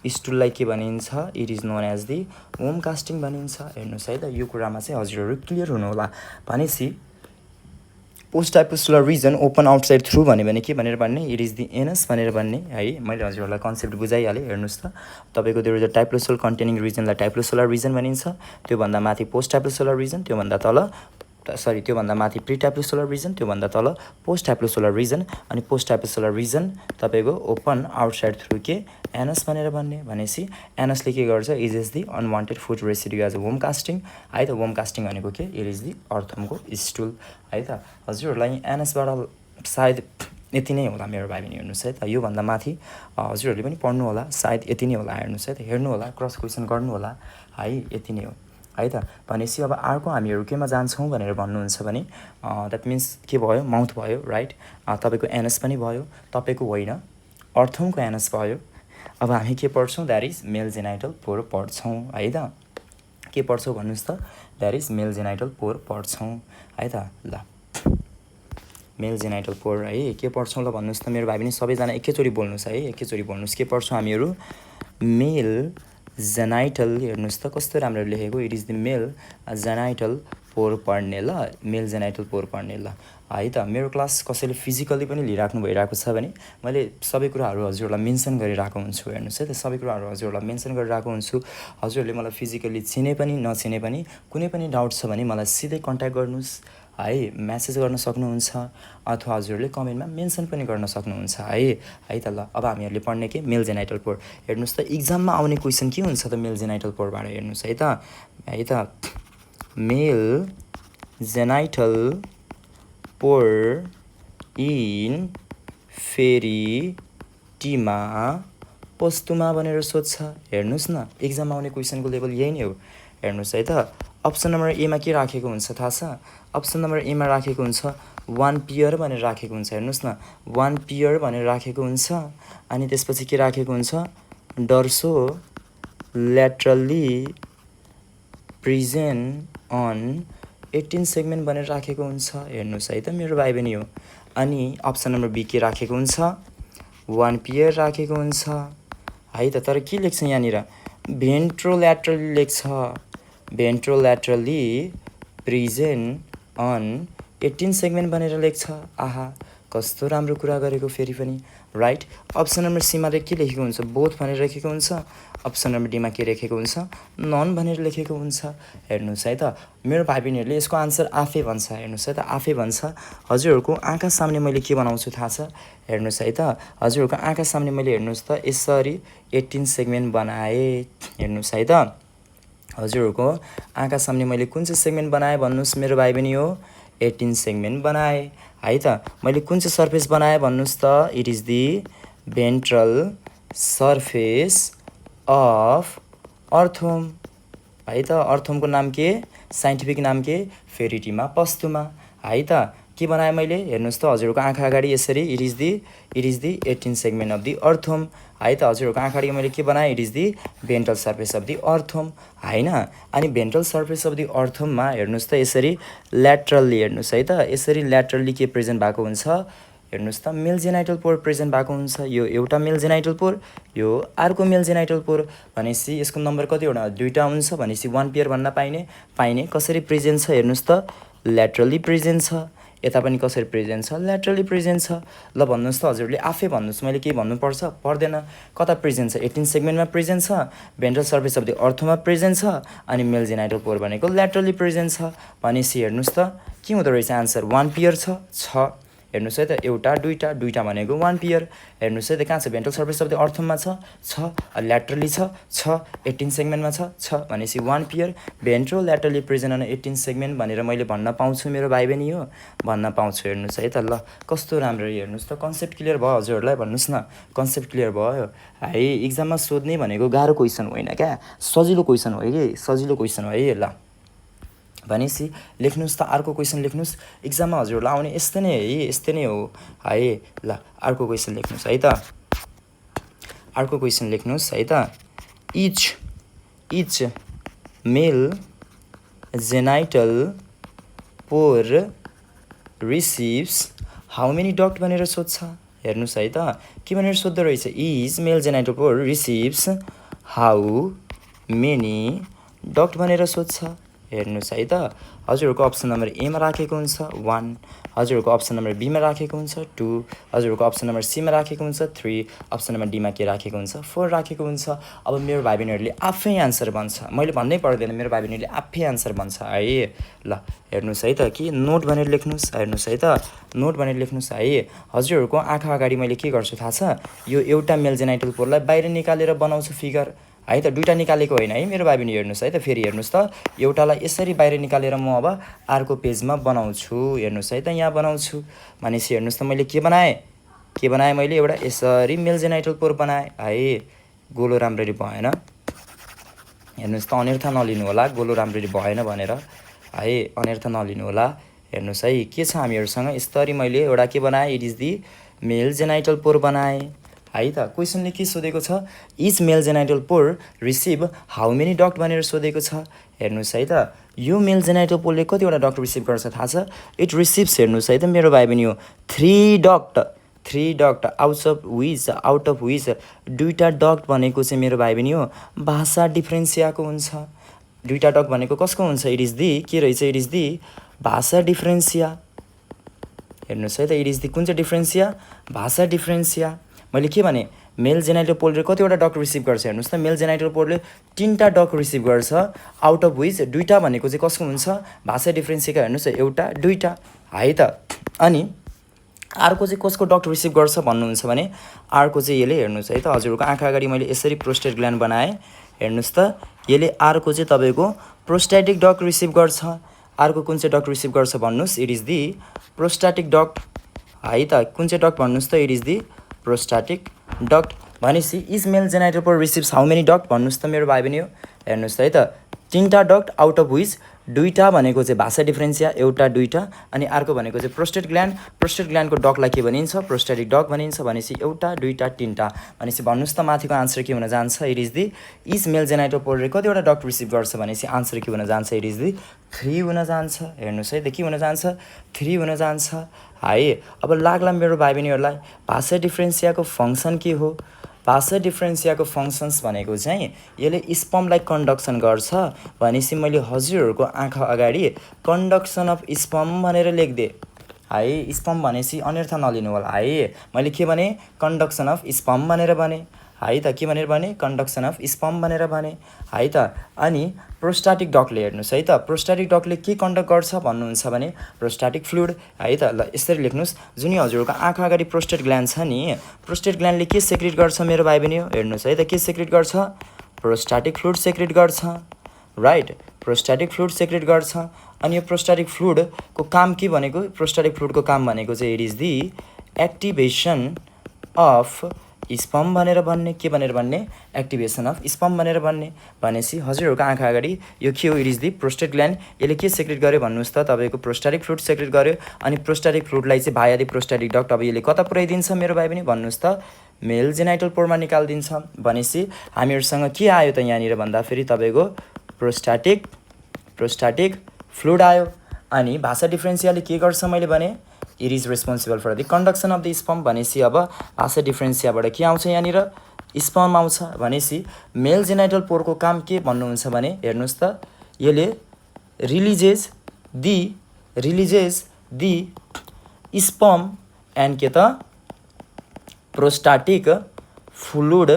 स्टुललाई के भनिन्छ? It is known as the worm casting भनिन्छ। हेर्नुहोस् है त यो कुरामा चाहिँ हजुरहरू क्लियर हुनु होला। भनेपछि post एपिसोलर region open outside through भन्यो भने के भनेर भन्ने? इट इज दि एनस भनेर भन्ने है। मैले हजुरहरूलाई कन्सेप्ट बुझाइहालेँ। हेर्नुहोस् त तपाईँको त्यो एउटा टाइप्लोसोल कन्टेनिङ रिजनलाई टाइप्लोसोलर रिजन भनिन्छ। त्योभन्दा माथि पोस्ट एपिसोलर रिजन, त्योभन्दा तल त्योभन्दा माथि प्रि एपिसोलर रिजन, त्योभन्दा तल पोस्ट एपिसोलर रिजन। अनि पोस्ट एपिसोलर रिजन तपाईँको ओपन आउटसाइड थ्रु के एनस भनेर भन्ने। भनेपछि एनसले के गर्छ? Is is the unwanted food residue as a worm casting है त। वोम कास्टिङ भनेको के? इट इज दि अर्थमको स्टुल है त। हजुरहरूलाई एनएसबाट सायद यति नै होला मेरो भाइ बहिनी। हेर्नुहोस् है त योभन्दा माथि हजुरहरूले पनि पढ्नु होला सायद यति नै होला। हेर्नुहोस् है त हेर्नु होला क्रस क्वेसन गर्नु होला है यति नै हो है त। भनेपछि अब अर्को हामीहरू केमा जान्छौँ भनेर भन्नुहुन्छ भने द्याट मिन्स के भयो? माउथ भयो राइट। तपाईँको एनएस पनि भयो तपाईँको होइन अर्थमको एनएस भयो। अब हामी के पढ्छौँ? That is male genital pore पढ्छौँ है त। के पढ्छौँ भन्नुहोस् त? That is male genital pore पढ्छौँ है त। ल मेल जेनाइटल पोर है के पढ्छौँ ल भन्नुहोस् त मेरो भाइ पनि सबैजना एकैचोटि बोल्नुहोस् है। एकैचोटि बोल्नुहोस्। के पढ्छौँ हामीहरू? Male genital. हेर्नुहोस् त कस्तो राम्रो लेखेको। It is the male genital pore पढ्ने ल। मेल जेनाइटल पोर पढ्ने ल है त। मेरो क्लास कसैले फिजिकल्ली पनि लिइराख्नु भइरहेको छ भने मैले सबै कुराहरू हजुरहरूलाई मेन्सन गरिरहेको हुन्छु। हेर्नुहोस् है त सबै कुराहरू हजुरहरूलाई मेन्सन गरिरहेको हुन्छु। हजुरहरूले मलाई फिजिकल्ली चिने पनि नचिने पनि कुनै पनि डाउट छ भने मलाई सिधै कन्ट्याक्ट गर्नुहोस् है। म्यासेज गर्न सक्नुहुन्छ अथवा हजुरहरूले कमेन्टमा मेन्सन पनि गर्न सक्नुहुन्छ है त। ल अब हामीहरूले पढ्ने के? Male genital pore. हेर्नुहोस् त इक्जाममा आउने क्वेसन के हुन्छ त मेल जेनाइटल पोरबाट? हेर्नुहोस् है त मेल जेनाइटल पोर इन फेरी टीमा पस्तुमा भनेर सोध्छ। हेर्नुहोस् न इक्जाममा आउने क्वेसनको लेभल यही नै हो। हेर्नुहोस् है त अप्सन नम्बर एमा के राखेको हुन्छ थाहा छ? अप्सन नम्बर एमा राखेको हुन्छ 1 पियर भनेर राखेको हुन्छ। हेर्नुहोस् न 1 पियर भनेर राखेको हुन्छ। अनि त्यसपछि के राखेको हुन्छ? डर्सो ल्याटरली प्रेजेन्ट अन 18 सेगमेन्ट भनेर राखेको हुन्छ। हेर्नुहोस् है त मेरो भाइ बहिनी हो। अनि अप्सन नम्बर बी के राखेको हुन्छ? 1 पियर राखेको हुन्छ है त। तर के लेख्छ यहाँनिर? भेन्ट्रोल्याटरली लेख्छ। भेन्ट्रोल्याटरली प्रेजेन्ट अन 18 सेगमेन्ट भनेर लेख्छ। आहा कस्तो राम्रो कुरा गरेको फेरि पनि राइट। अप्सन नम्बर सीमा के लेखेको हुन्छ? बोथ भनेर लेखेको हुन्छ। अप्सन नम्बर डीमा के लेखेको हुन्छ? नन भनेर लेखेको हुन्छ। हेर्नुहोस् है त मेरो भाइ बहिनीहरूले यसको आन्सर आफै भन्छ। हेर्नुहोस् है त आफै भन्छ। हजुरहरूको आँखा सामने मैले के बनाउँछु थाहा छ? हेर्नुहोस् है त हजुरहरूको आँखा सामने मैले हेर्नुहोस् त यसरी 18 सेगमेन्ट बनाएँ। हेर्नुहोस् है त हजुरहरूको आँखा सामने मैले कुन चाहिँ सेगमेन्ट बनाएँ भन्नुहोस् मेरो भाइ बहिनी हो? 18 सेगमेन्ट बनाएँ है त। मैले कुन चाहिँ सर्फेस बनाएँ भन्नुहोस् त? It is the ventral surface of अर्थम है त। अर्थमको नाम के? साइन्टिफिक नाम के? फेरिटीमा पस्तुमा है त। के बनाएँ मैले? हेर्नुहोस् त हजुरहरूको आँखा अगाडि यसरी it is the 18 segment of the अर्थम है त। हजुरहरूको आँखा अगाडि मैले के बनाएँ? It is the ventral surface of the अर्थम होइन। अनि भेन्ट्रल सर्फेस अफ दि अर्थममा हेर्नुहोस् त यसरी ल्याटरल्ली हेर्नुहोस् है त यसरी ल्याटरल्ली के प्रेजेन्ट भएको हुन्छ? हेर्नुहोस् त मेल जेनाइटल पोर प्रेजेन्ट भएको हुन्छ। यो एउटा मेल जेनाइटल पोर यो अर्को मेल जेनाइटल पोर भनेपछि यसको नम्बर कतिवटा? 2टा हुन्छ भनेपछि 1 पेयर भन्न पाइने कसरी प्रेजेन्ट छ? हेर्नुहोस् त ल्याटरल्ली प्रेजेन्ट छ। यता पनि कसरी प्रेजेन्ट छ ल्याटरली प्रेजेन्ट छ ल भन्नुहोस् त हजुरले आफै भन्नुहोस् मैले के भन्नुपर्छ पर्दैन कता प्रेजेन्ट छ 18 सेगमेन्टमा प्रेजेन्ट छ भेन्ट्रल सर्फेस अफ द अर्थमा प्रेजेन्ट छ अनि मेल जेनाइटल पोर भनेको ल्याटरली प्रेजेन्ट छ भनेपछि हेर्नुहोस् त के हुँदो रहेछ आन्सर 1 पेयर छ हेर्नुहोस् है त एउटा दुईटा भनेको 1 पेयर हेर्नुहोस् है त कहाँ छ भेन्ट्रल सर्फेस अफ द अर्थमा छ ल्याटरली छ 18 सेगमेन्टमा छ भनेपछि 1 pair ventrolaterally present on 18 segment भनेर मैले भन्न पाउँछु मेरो भाइ बहिनी हो भन्न पाउँछु हेर्नुहोस् है त ल कस्तो राम्ररी हेर्नुहोस् त कन्सेप्ट क्लियर भयो हजुरहरूलाई भन्नुहोस् न कन्सेप्ट क्लियर भयो है इक्जाममा सोध्ने भनेको गाह्रो क्वेसन होइन क्या सजिलो क्वेसन हो कि सजिलो क्वेसन हो है ल भनेपछि लेख्नुहोस् त अर्को क्वेसन लेख्नुहोस् इक्जाममा हजुरहरूलाई आउने यस्तै नै हो है ल अर्को क्वेसन लेख्नुहोस् है त अर्को क्वेसन लेख्नुहोस् है त each male genital pore receives how many duct भनेर सोध्छ हेर्नुहोस् है त के भनेर सोध्दो रहेछ is male genital pore receives how many duct भनेर सोध्छ हेर्नुहोस् है त हजुरहरूको अप्सन नम्बर एमा राखेको हुन्छ 1 हजुरहरूको अप्सन नम्बर बीमा राखेको हुन्छ 2 हजुरहरूको अप्सन नम्बर सीमा राखेको हुन्छ 3 अप्सन नम्बर डीमा के राखेको हुन्छ 4 राखेको हुन्छ अब मेरो भाइ बहिनीहरूले आफै आन्सर भन्छ मैले भन्नै पर्दैन मेरो भाइ बहिनीले आफै आन्सर भन्छ है ल हेर्नुहोस् है त के नोट भनेर लेख्नुहोस् हेर्नुहोस् है त नोट भनेर लेख्नुहोस् है हजुरहरूको आँखा अगाडि मैले के गर्छु थाहा छ यो एउटा मेल जेनाइटल पोरलाई बाहिर निकालेर बनाउँछु फिगर है त दुईटा निकालेको होइन है मेरो भाइ बहिनी हेर्नुहोस् है त फेरि हेर्नुहोस् त एउटालाई यसरी बाहिर निकालेर म अब अर्को पेजमा बनाउँछु हेर्नुहोस् है त यहाँ बनाउँछु भनेपछि हेर्नुहोस् त मैले के बनाएँ मैले एउटा यसरी मेल जेनाइटल पोर बनाएँ है गोलो राम्ररी भएन हेर्नुहोस् त अनर्थ नलिनु होला गोलो राम्ररी भएन भनेर है अनर्थ नलिनु होला हेर्नुहोस् है के छ हामीहरूसँग यसरी मैले एउटा के बनाएँ it is the male genital pore बनाएँ है त क्वेसनले के सोधेको छ is male genital pore receive how many duct भनेर सोधेको छ हेर्नुहोस् है त यो मेल जेनाइटल पोरले कतिवटा डक्ट रिसिभ गर्छ थाहा छ इट रिसिभ्स हेर्नुहोस् है त मेरो भाइ बहिनी हो 3 डक्ट आउट अफ विच दुईटा डक्ट भनेको चाहिँ मेरो भाइ बहिनी हो भाषा डिफ्रेन्सियाको हुन्छ दुईटा डक्ट भनेको कसको हुन्छ इट इज दि के रहेछ इट इज दि भाषा डिफ्रेन्सिया हेर्नुहोस् है त इट इज दि कुन चाहिँ डिफ्रेन्सिया भाषा डिफ्रेन्सिया मैले के भने मेल जेनाइटल पोरले कतिवटा डक्ट रिसिभ गर्छ हेर्नुहोस् त मेल जेनाइटल पोरले 3टा डक्ट रिसिभ गर्छ आउट अफ विच दुईटा भनेको चाहिँ कसको हुन्छ भाषा डिफ्रेन्सियाका हेर्नुहोस् एउटा दुईटा है त अनि अर्को चाहिँ कसको डक्ट रिसिभ गर्छ भन्नुहुन्छ भने अर्को चाहिँ यसले हेर्नुहोस् है त हजुरहरूको आँखा अगाडि मैले यसरी प्रोस्टेट ग्ल्यान्ड बनाएँ हेर्नुहोस् त यसले अर्को चाहिँ तपाईँको प्रोस्ट्याटिक डक्ट रिसिभ गर्छ अर्को कुन चाहिँ डक्ट रिसिभ गर्छ भन्नुहोस् it is the prostatic duct है त कुन चाहिँ डक्ट भन्नुहोस् त it is the prostatic duct भनेपछि is male genital pore receives how many duct भन्नुहोस् त मेरो भाइ बहिनी हो हेर्नुहोस् है त 3टा डक्ट आउट अफ विच दुईटा भनेको चाहिँ भाषा डिफ्रेन्सिया एउटा दुईटा अनि अर्को भनेको चाहिँ प्रोस्टेट ग्ल्यान्डको डक्टलाई के भनिन्छ प्रोस्ट्याटिक डक्ट भनिन्छ भनेपछि एउटा दुईटा 3टा भनेपछि भन्नुहोस् त माथिको आन्सर के हुन जान्छ it is the is male genital पोरले कतिवटा डक्ट रिसिभ गर्छ भनेपछि आन्सर के हुन जान्छ इट इज दि 3 हुन जान्छ हेर्नुहोस् है त के हुन जान्छ 3 हुन जान्छ है अब लाग्ला मेरो भाइ बहिनीहरूलाई भाषा डिफ्रेन्सियाको फङ्सन के हो भाषा डिफ्रेन्सियाको फङ्सन्स भनेको चाहिँ यसले स्पमलाई कन्डक्सन गर्छ भनेपछि मैले हजुरहरूको आँखा अगाडि कन्डक्सन अफ स्पम भनेर लेखिदिएँ है स्पम भनेपछि अनर्थ नलिनु होला है मैले के भने कन्डक्सन अफ स्पम भनेर भने है त के भनेर भने कन्डक्सन अफ स्पम भनेर भने है त अनि प्रोस्ट्याटिक डक्टले हेर्नुहोस् है त प्रोस्ट्याटिक डक्टले के कन्डक्ट गर्छ भन्नुहुन्छ भने प्रोस्ट्याटिक फ्लुइड है त ल यसरी लेख्नुहोस् जुन हजुरहरूको आँखा अगाडि प्रोस्टेट ग्ल्यान्ड छ नि प्रोस्टेट ग्ल्यान्डले के सेक्रेट गर्छ मेरो भाइ बहिनी हो हेर्नुहोस् है त के सेक्रेट गर्छ प्रोस्ट्याटिक फ्लुइड सेक्रेट गर्छ राइट प्रोस्ट्याटिक फ्लुइड सेक्रेट गर्छ अनि यो प्रोस्ट्याटिक फ्लुइडको काम के भनेको प्रोस्ट्याटिक फ्लुइडको काम भनेको चाहिँ it is the activation of sperm भनेर भन्ने के भनेर भन्ने एक्टिभेसन अफ स्पम भनेर भन्ने भनेपछि हजुरहरूको आँखा अगाडि यो के हो it is the prostate gland यसले के सेक्रेट गर्यो भन्नुहोस् त तपाईँको प्रोस्ट्याटिक फ्लुइड सेक्रेट गर्यो अनि प्रोस्ट्याटिक फ्लुइडलाई चाहिँ भाया दि प्रोस्ट्याटिक डक्ट अब यसले कता पुर्याइदिन्छ मेरो भाइ पनि भन्नुहोस् त मेल जेनाइटल पोरमा निकालिदिन्छ भनेपछि हामीहरूसँग के आयो त यहाँनिर भन्दाखेरि तपाईँको प्रोस्ट्याटिक फ्लुइड आयो अनि भाषा डिफ्रेन्सियाले के गर्छ मैले भने it is responsible for the conduction of the sperm भनेपछि अब भाषा डिफ्रेन्सियाबाट के आउँछ यहाँनिर स्पम आउँछ भनेपछि मेल जेनाइटल पोरको काम के भन्नुहुन्छ भने हेर्नुहोस् त यसले रिलिजेस दि स्पर्म एन्ड के त प्रोस्टाटिक फ्लुइड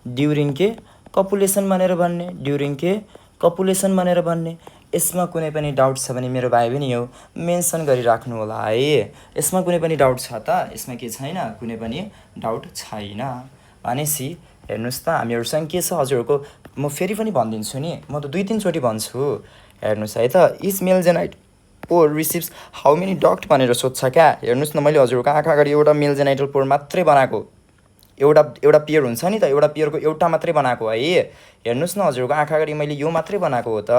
ड्युरिङ के कपुलेसन भनेर भन्ने, ड्युरिङ के कपुलेसन भनेर भन्ने। यसमा कुनै पनि डाउट छ भने मेरो भाइ बहिनी हो मेन्सन गरिराख्नु होला है। यसमा कुनै पनि डाउट छ त? यसमा के छैन, कुनै पनि डाउट छैन। भनेपछि हेर्नुहोस् त हामीहरूसँग के छ हजुरहरूको, म फेरि पनि भनिदिन्छु नि, म त 2-3 चोटि भन्छु। हेर्नुहोस् है त, is male genital pore receives how many duct भनेर सोध्छ क्या। हेर्नुहोस् न, मैले हजुरहरूको आँखा अगाडि एउटा मेल जेनाइटल पोर मात्रै बनाएको, एउटा पेयर हुन्छ नि त, एउटा पेयरको एउटा मात्रै बनाएको है। हेर्नुहोस् न हजुरहरूको आँखा अगाडि मैले यो मात्रै बनाएको हो त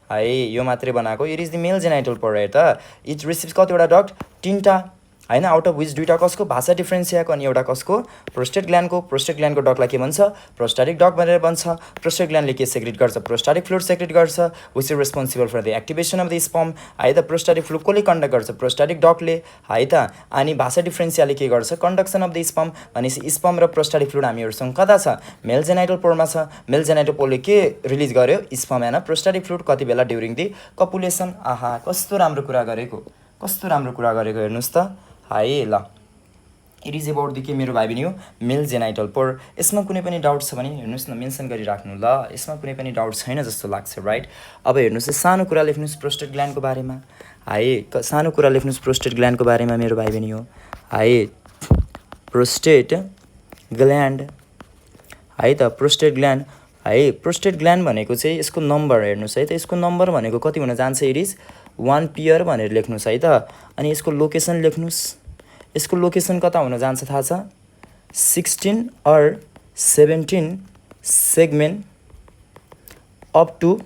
है, यो मात्रै बनाएको। It is the male genital pore है त। इट रिसिभ्स कतिवटा डक्ट? 3टा होइन, आउट अफ विच 2टा कसको? भाषा डिफ्रेन्सियाको, अनि एउटा कसको? प्रोस्टेट ग्ल्यान्डको। प्रोस्टेट ग्ल्यान्डको डक्टलाई के भन्छ? प्रोस्टाटिक डक्ट भनेर भन्छ। प्रोस्टेट ग्ल्यान्डले के सेक्रेट गर्छ? प्रोस्टाटिक फ्लुइड सेक्रेट गर्छ, which is responsible for the activation of the sperm है त। प्रोस्टाटिक फ्लुइड कसले कन्डक्ट गर्छ? प्रोस्टाटिक डक्टले है त। अनि भाषा डिफ्रेन्सियाले के गर्छ? Conduction of the sperm. भनेपछि स्पर्म र प्रोस्टाटिक फ्लुइड हामीहरूसँग कता छ? मेल जेनाइटल पोरमा छ। मेल जेनाइटल पोरले के रिलिज गर्यो? Sperm and prostatic fluid. कति बेला? During the कपुलेसन। आहा, कस्तो राम्रो कुरा गरेको, कस्तो राम्रो कुरा गरेको। हेर्नुहोस् त है ल। इट इज एबाउट द के मेरो भाइ बहिनी हो मेल जेनाइटल पोर। यसमा कुनै पनि डाउट छ भने हेर्नुहोस् न, मेन्सन गरिराख्नु ल। यसमा कुनै पनि डाउट छैन जस्तो लाग्छ, राइट। अब हेर्नुहोस्, सानो कुरा लेख्नुहोस् प्रोस्टेट ग्ल्यान्डको बारेमा है। सानो कुरा लेख्नुहोस् प्रोस्टेट ग्ल्यान्डको बारेमा मेरो भाइ बहिनी हो है। प्रोस्टेट ग्ल्यान्ड है त, प्रोस्टेट ग्ल्यान्ड है। प्रोस्टेट ग्ल्यान्ड भनेको चाहिँ यसको नम्बर हेर्नुहोस् है त। यसको नम्बर भनेको कति हुन जान्छ? इट इज 1 पेयर भनेर लेख्नुहोस् है त। अनि यसको लोकेसन लेख्नुहोस्। यसको लोकेसन कता हुन जान्छ थाहा छ? 16 or 17 segment up to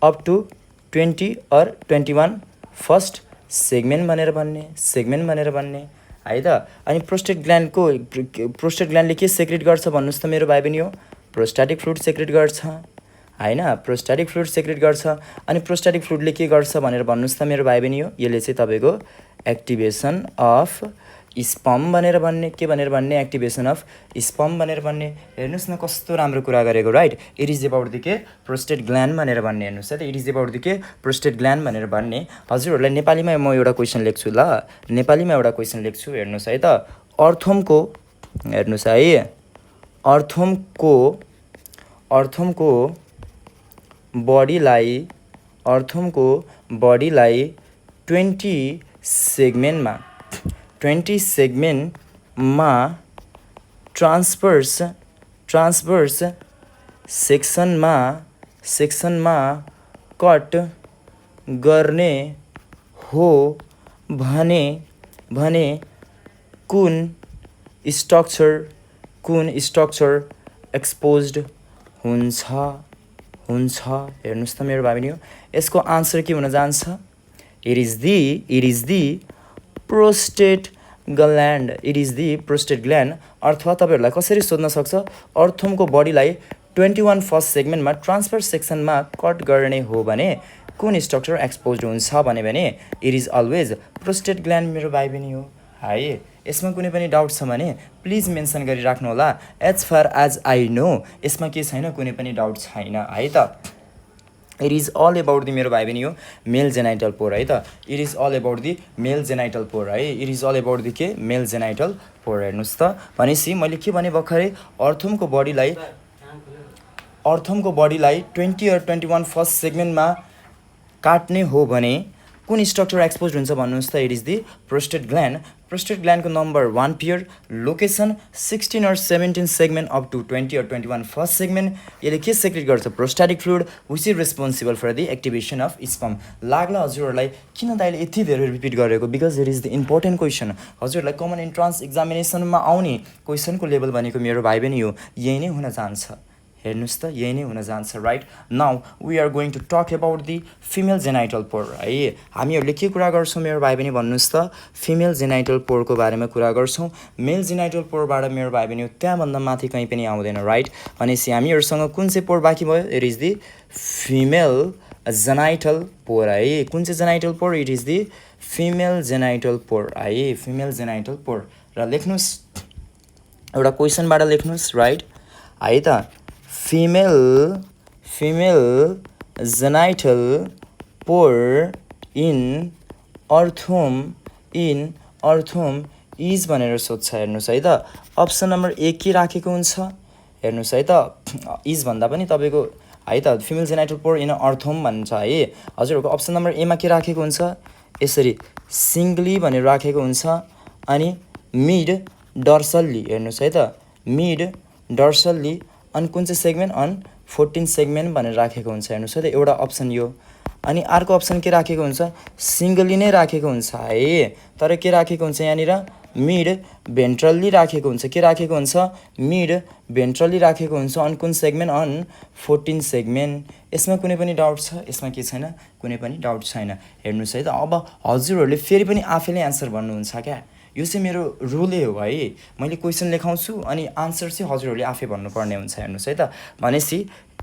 20 or 21 first segment भनेर भन्ने है त। अनि प्रोस्टेट ग्ल्यान्डले के सेक्रेट गर्छ भन्नुहोस् त मेरो भाइ बहिनी हो? प्रोस्टाटिक फ्लुइड सेक्रेट गर्छ होइन, प्रोस्टाटिक फ्लुइड सेक्रेट गर्छ। अनि प्रोस्टाटिक फ्लुइडले के गर्छ भनेर भन्नुहोस् त मेरो भाइ बहिनी हो? यसले चाहिँ तपाईँको एक्टिभेसन अफ स्पर्म भनेर भन्ने। के भनेर भन्ने? एक्टिभेसन अफ स्पर्म भनेर भन्ने। हेर्नुहोस् न कस्तो राम्रो कुरा गरेको, right. It is about the के प्रोस्टेट ग्ल्यान्ड भनेर भन्ने। हेर्नुहोस् है त, इट इज एबाउट द के प्रोस्टेट ग्ल्यान्ड भनेर भन्ने। हजुरहरूलाई नेपालीमा म एउटा क्वेसन लेख्छु ल, नेपालीमा एउटा क्वेसन लेख्छु। हेर्नुहोस् है त, अर्थोमको हेर्नुहोस् है, अर्थोमको बडीलाई 20 सेगमेन्टमा ट्रान्सभर्स सेक्सनमा कट गर्ने हो भने कुन स्ट्रक्चर एक्सपोज्ड हुन्छ? हेर्नुहोस् त मेरो भाइ बहिनी हो, यसको आन्सर के हुन जान्छ? It is the prostate gland. It is the prostate gland. अथवा तपाईँहरूलाई कसरी सोध्न सक्छ? अर्थोमको बडीलाई 21 फर्स्ट सेगमेन्टमा ट्रान्सफर सेक्सनमा कट गर्ने हो भने कुन स्ट्रक्चर एक्सपोज हुन्छ भने it is always prostate gland मेरो भाइ बहिनी हो है। यसमा कुनै पनि डाउट छ भने प्लिज मेन्सन गरिराख्नु होला। As far as I know यसमा के छैन, कुनै पनि डाउट छैन है त। It is all about the मेरो भाइ बहिनी हो मेल जेनाइटल पोर है त। It is all about the male genital pore है। It is all about the के मेल जेनाइटल पोर। हेर्नुहोस् त, भनेपछि मैले के भने भर्खरै, अर्थोमको बडीलाई 20 or 21 फर्स्ट सेगमेन्टमा काट्ने हो भने कुन स्ट्रक्चर एक्सपोज हुन्छ भन्नुहोस् त? It is the prostate gland. Prostate ग्ल्यान्डको number 1 pair, location 16 or 17 segment up to 20 or 21 first segment. यसले के सेक्रेट गर्छ? Prostatic fluid which is responsible for the activation of sperm. लाग्ला हजुरहरूलाई किन दाइले यति धेरै रिपिट गरेको? Because it is the important question. हजुरहरूलाई कमन इन्ट्रान्स एक्जामिनेसनमा आउने क्वेसनको लेभल भनेको मेरो भाइ बहिनी हो यही नै हुन जान्छ। हेर्नुहोस् त, यही नै हुन जान्छ, right. Now we are going to talk about the female genital pore है। हामीहरूले के कुरा गर्छौँ मेरो भाइ बहिनी भन्नुहोस् त? फिमेल जेनाइटल पोरको बारेमा कुरा गर्छौँ। मेल जेनाइटल पोरबाट मेरो भाइ बहिनी त्यहाँभन्दा माथि कहीँ पनि आउँदैन, राइट। भनेपछि हामीहरूसँग कुन चाहिँ पोर बाँकी भयो? It is the female genital pore है। कुन चाहिँ genital pore? It is the female genital pore है, फिमेल जेनाइटल पोर। र लेख्नुहोस्, एउटा क्वेसनबाट लेख्नुहोस्, राइट है त। female genital pore in earthworm in earthworm is भनेर सोध्छ हेर्नुहोस् है त अप्सन नम्बर ए के राखेको हुन्छ हेर्नुहोस् है त इज भन्दा पनि तपाईँको है त फिमेल जेनाइटल पोर इन अर्थोम भन्छ है हजुरहरूको अप्सन नम्बर एमा के राखेको हुन्छ यसरी सिङ्गली भनेर राखेको हुन्छ अनि मिड डर्सल्ली हेर्नुहोस् है त मिड डर्सल्ली अनि कुन चाहिँ सेगमेन्ट अन 14 सेगमेन्ट भनेर राखेको हुन्छ हेर्नुहोस् है त एउटा अप्सन यो अनि अर्को अप्सन के राखेको हुन्छ सिङ्गली नै राखेको हुन्छ है तर के राखेको हुन्छ यहाँनिर मिड भेन्ट्रल्ली राखेको हुन्छ के राखेको हुन्छ मिड भेन्ट्रल्ली राखेको हुन्छ अन कुन सेगमेन्ट अन 14 सेगमेन्ट यसमा कुनै पनि डाउट छ यसमा के छैन कुनै पनि डाउट छैन हेर्नुहोस् है त अब हजुरहरूले फेरि पनि आफैले एन्सर भन्नुहुन्छ क्या यो चाहिँ मेरो रुलै हो है मैले क्वेसन लेखाउँछु अनि आन्सर चाहिँ हजुरहरूले आफै भन्नुपर्ने हुन्छ हेर्नुहोस् है त भनेपछि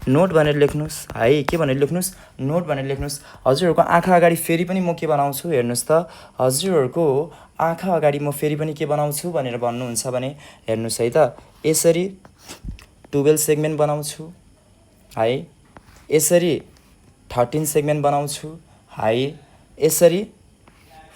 नोट भनेर लेख्नुहोस् है के भनेर लेख्नुहोस् नोट भनेर लेख्नुहोस् हजुरहरूको आँखा अगाडि फेरि पनि म के बनाउँछु हेर्नुहोस् त हजुरहरूको आँखा अगाडि म फेरि पनि के बनाउँछु भनेर भन्नुहुन्छ भने हेर्नुहोस् है त यसरी 12 सेगमेन्ट बनाउँछु है यसरी 13 सेगमेन्ट बनाउँछु है यसरी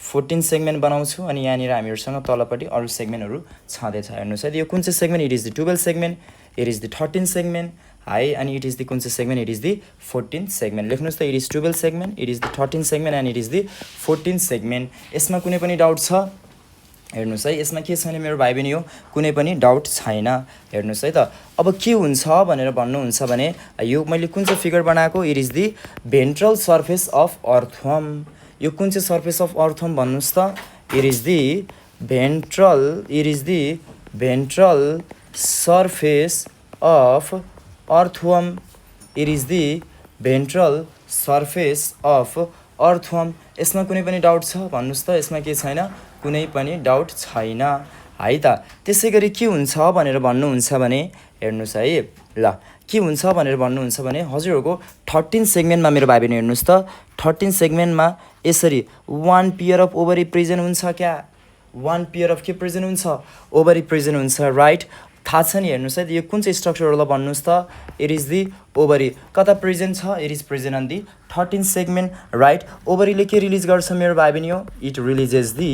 14 सेगमेन्ट बनाउँछु अनि यहाँनिर हामीहरूसँग तलपट्टि अरू सेगमेन्टहरू छँदैछ हेर्नुहोस् है यो कुन चाहिँ segment it is the 12 segment it is the 13 segment है अनि इट इज द कुन चाहिँ segment it is the 14 segment लेख्नुहोस् त it is 12 segment it is the 13 segment and it is the 14 segment यसमा कुनै पनि डाउट छ हेर्नुहोस् है यसमा के छैन मेरो भाइ बहिनी हो कुनै पनि डाउट छैन हेर्नुहोस् है त अब के हुन्छ भनेर भन्नुहुन्छ भने यो मैले कुन चाहिँ फिगर बनाएको it is the ventral surface of earthworm यो कुन चाहिँ सर्फेस अफ अर्थवर्म भन्नुहोस् त it is the ventral surface of earthworm it is the ventral surface of earthworm यसमा कुनै पनि डाउट छ भन्नुहोस् त यसमा के छैन कुनै पनि डाउट छैन है त त्यसै गरी के हुन्छ भनेर भन्नुहुन्छ भने हेर्नुहोस् है ल के हुन्छ भनेर भन्नुहुन्छ भने हजुरहरूको 13 सेगमेन्टमा मेरो भाइ बहिनी हेर्नुहोस् त 13 सेगमेन्टमा यसरी 1 पेयर अफ ओभरी प्रेजेन्ट हुन्छ क्या 1 पेयर अफ के प्रेजेन्ट हुन्छ ओभरी प्रेजेन्ट हुन्छ राइट थाहा छ नि हेर्नुहोस् है यो कुन चाहिँ स्ट्रक्चरहरूलाई भन्नुहोस् त इट इज दि ओभरी कता प्रेजेन्ट छ it is present on the 13 segment right ओभरीले के रिलिज गर्छ मेरो भाइ बहिनी हो इट रिलिजेस दि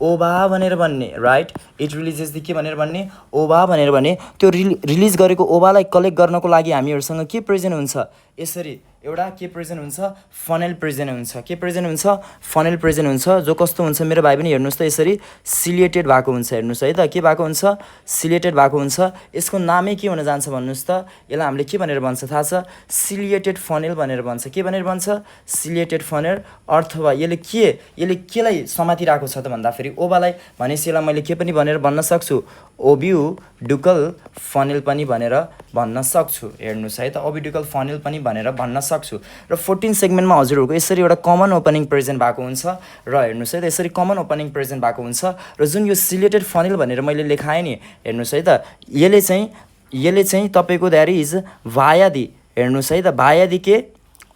ओभा भनेर भन्ने राइट इट रिलिजेस दि के भनेर भन्ने ओभा भनेर भन्ने त्यो रिलिज गरेको ओभालाई कलेक्ट गर्नको लागि हामीहरूसँग के प्रेजेन्ट हुन्छ यसरी एउटा के प्रेजेन्ट हुन्छ फनेल प्रेजेन्ट हुन्छ के प्रेजेन्ट हुन्छ फनेल प्रेजेन्ट हुन्छ जो कस्तो हुन्छ मेरो भाइ पनि हेर्नुहोस् त यसरी सिलिएटेड भएको हुन्छ हेर्नुहोस् है त के भएको हुन्छ सिलिएटेड भएको हुन्छ यसको नामै के हुन जान्छ भन्नुहोस् त यसलाई हामीले के भनेर भन्छ थाहा छ सिलिएटेड फनेल भनेर भन्छ के भनेर भन्छ सिलिएटेड फनेल अथवा यसले केलाई समातिरहेको छ त भन्दाखेरि ओभालाई भनेपछि यसलाई मैले के पनि भनेर भन्न सक्छु ओब्युडुकल फनेल पनि भनेर भन्न सक्छु हेर्नुहोस् है त ओब्युडुकल फनेल पनि भनेर भन्न सक्छु र 14 सेगमेन्टमा हजुरहरूको यसरी एउटा कमन ओपनिङ प्रेजेन्ट भएको हुन्छ र हेर्नुहोस् है त यसरी कमन ओपनिङ प्रेजेन्ट भएको हुन्छ र जुन यो सिलेटेड फनेल भनेर मैले लेखाएँ नि हेर्नुहोस् है त यसले चाहिँ तपाईँको द्याट इज भायादी हेर्नुहोस् है त भायादी के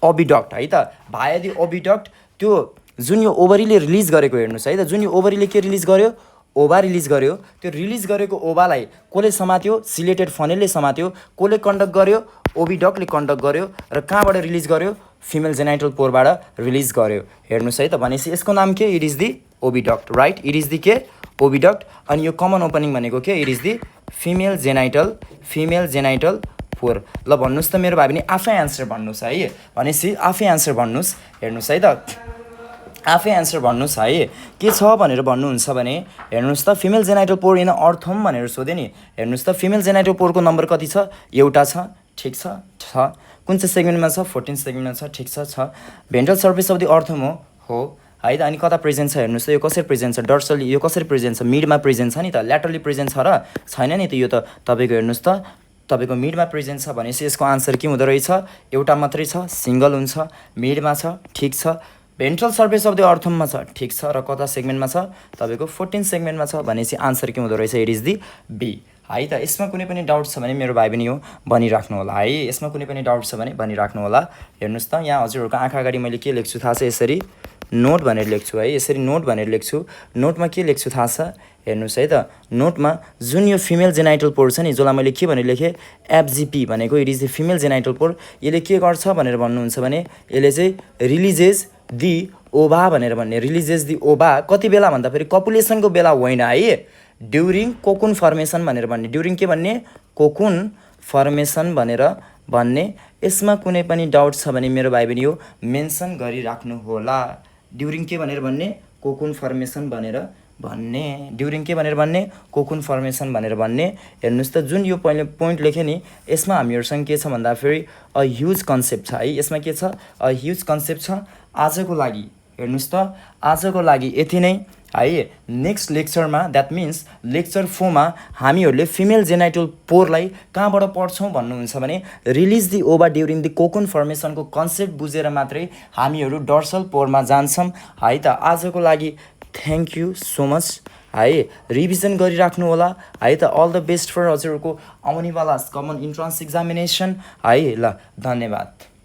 ओबिडक्ट है त भायादी ओबिडक्ट त्यो जुन यो ओभरीले रिलिज गरेको हेर्नुहोस् है त जुन यो ओभरीले के रिलिज गर्यो ओभा रिलिज गर्यो त्यो रिलिज गरेको ओभालाई कसले समात्यो सिलेटेड फनेलले समात्यो कसले कन्डक्ट गर्यो ओबिडक्टले कन्डक्ट गर्यो र कहाँबाट रिलिज गर्यो फिमेल जेनाइटल पोरबाट रिलिज गर्यो हेर्नुहोस् है त भनेपछि यसको नाम के it is the oviduct right it is the के ओबिडक्ट अनि यो कमन ओपनिङ भनेको के it is the female genital pore ल भन्नुहोस् त मेरो भाइ पनि आफै एन्सर भन्नुहोस् है भनेपछि आफै एन्सर भन्नुहोस् हेर्नुहोस् है त आफै एन्सर भन्नुहोस् है के छ भनेर भन्नुहुन्छ भने हेर्नुहोस् त female genital pore in earthworm भनेर सोधेँ नि हेर्नुहोस् त फिमेल जेनाइटल पोरको नम्बर कति छ एउटा छ ठिक छ कुन चाहिँ सेगमेन्टमा छ 14 सेगमेन्टमा छ ठिक छ ventral surface of the earthworm हो है त अनि कता प्रेजेन्ट छ हेर्नुहोस् त यो कसरी प्रेजेन्ट छ डर्सली यो कसरी प्रेजेन्ट छ मिडमा प्रेजेन्ट छ नि त ल्याटरली प्रेजेन्ट छ र छैन नि त यो त तपाईँको हेर्नुहोस् त तपाईँको मिडमा प्रेजेन्ट छ भनेपछि यसको आन्सर के हुँदो रहेछ एउटा मात्रै छ सिङ्गल हुन्छ मिडमा छ ठिक छ भेन्ट्रल सर्फेस अफ द अर्थवर्ममा छ ठिक छ र कता सेगमेन्टमा छ तपाईँको 14 सेगमेन्टमा छ भनेपछि आन्सर के हुँदो रहेछ इट इज दि बी है त यसमा कुनै पनि डाउट छ भने मेरो भाइ पनि हो भनिराख्नु होला है यसमा कुनै पनि डाउट छ भने भनिराख्नु होला हेर्नुहोस् त यहाँ हजुरहरूको आँखा अगाडि मैले के लेख्छु थाहा छ यसरी नोट भनेर लेख्छु है यसरी नोट भनेर लेख्छु नोटमा के लेख्छु थाहा छ हेर्नुहोस् है त नोटमा जुन यो फिमेल जेनाइटल पोर छ नि जसलाई मैले के भनेर लेखेँ एफजिपी भनेको it is the female genital pore यसले के गर्छ भनेर भन्नुहुन्छ भने यसले चाहिँ रिलिजेस दि ओभा भनेर भन्ने रिलिजेस दि ओभा कति बेला भन्दाखेरि कपुलेसनको बेला होइन है, ड्युरिङ कोकुन फर्मेसन भनेर भन्ने, ड्युरिङ के भन्ने कोकुन फर्मेसन भनेर भन्ने। यसमा कुनै पनि डाउट छ भने मेरो भाइ बहिनी यो मेन्सन गरिराख्नु होला। ड्युरिङ के भनेर भन्ने कोकुन फर्मेसन भनेर भन्ने, ड्युरिङ के भनेर भन्ने कोकुन फर्मेसन भनेर भन्ने। हेर्नुहोस् त जुन यो पहिले पोइन्ट लेखेँ नि यसमा हामीहरूसँग के छ भन्दाखेरि अ ह्युज कन्सेप्ट छ है, यसमा के छ अ ह्युज कन्सेप्ट छ। आजको लागि हेर्नुहोस् त आजको लागि यति नै है। नेक्स्ट लेक्चरमा द्याट मिन्स लेक्चर 4 मा हामीहरूले फिमेल जेनाइटल पोरलाई कहाँबाट पढ्छौँ भन्नुहुन्छ भने release the ova during the cocoon फर्मेसनको कन्सेप्ट बुझेर मात्रै हामीहरू डर्सल पोरमा जान्छौँ है त। आजको लागि थ्याङ्क यू सो मच है, रिभिजन गरिराख्नु होला है त। अल द बेस्ट फर हजुरहरूको आउनेवाला कमन इन्ट्रान्स एक्जामिनेसन है। ल धन्यवाद।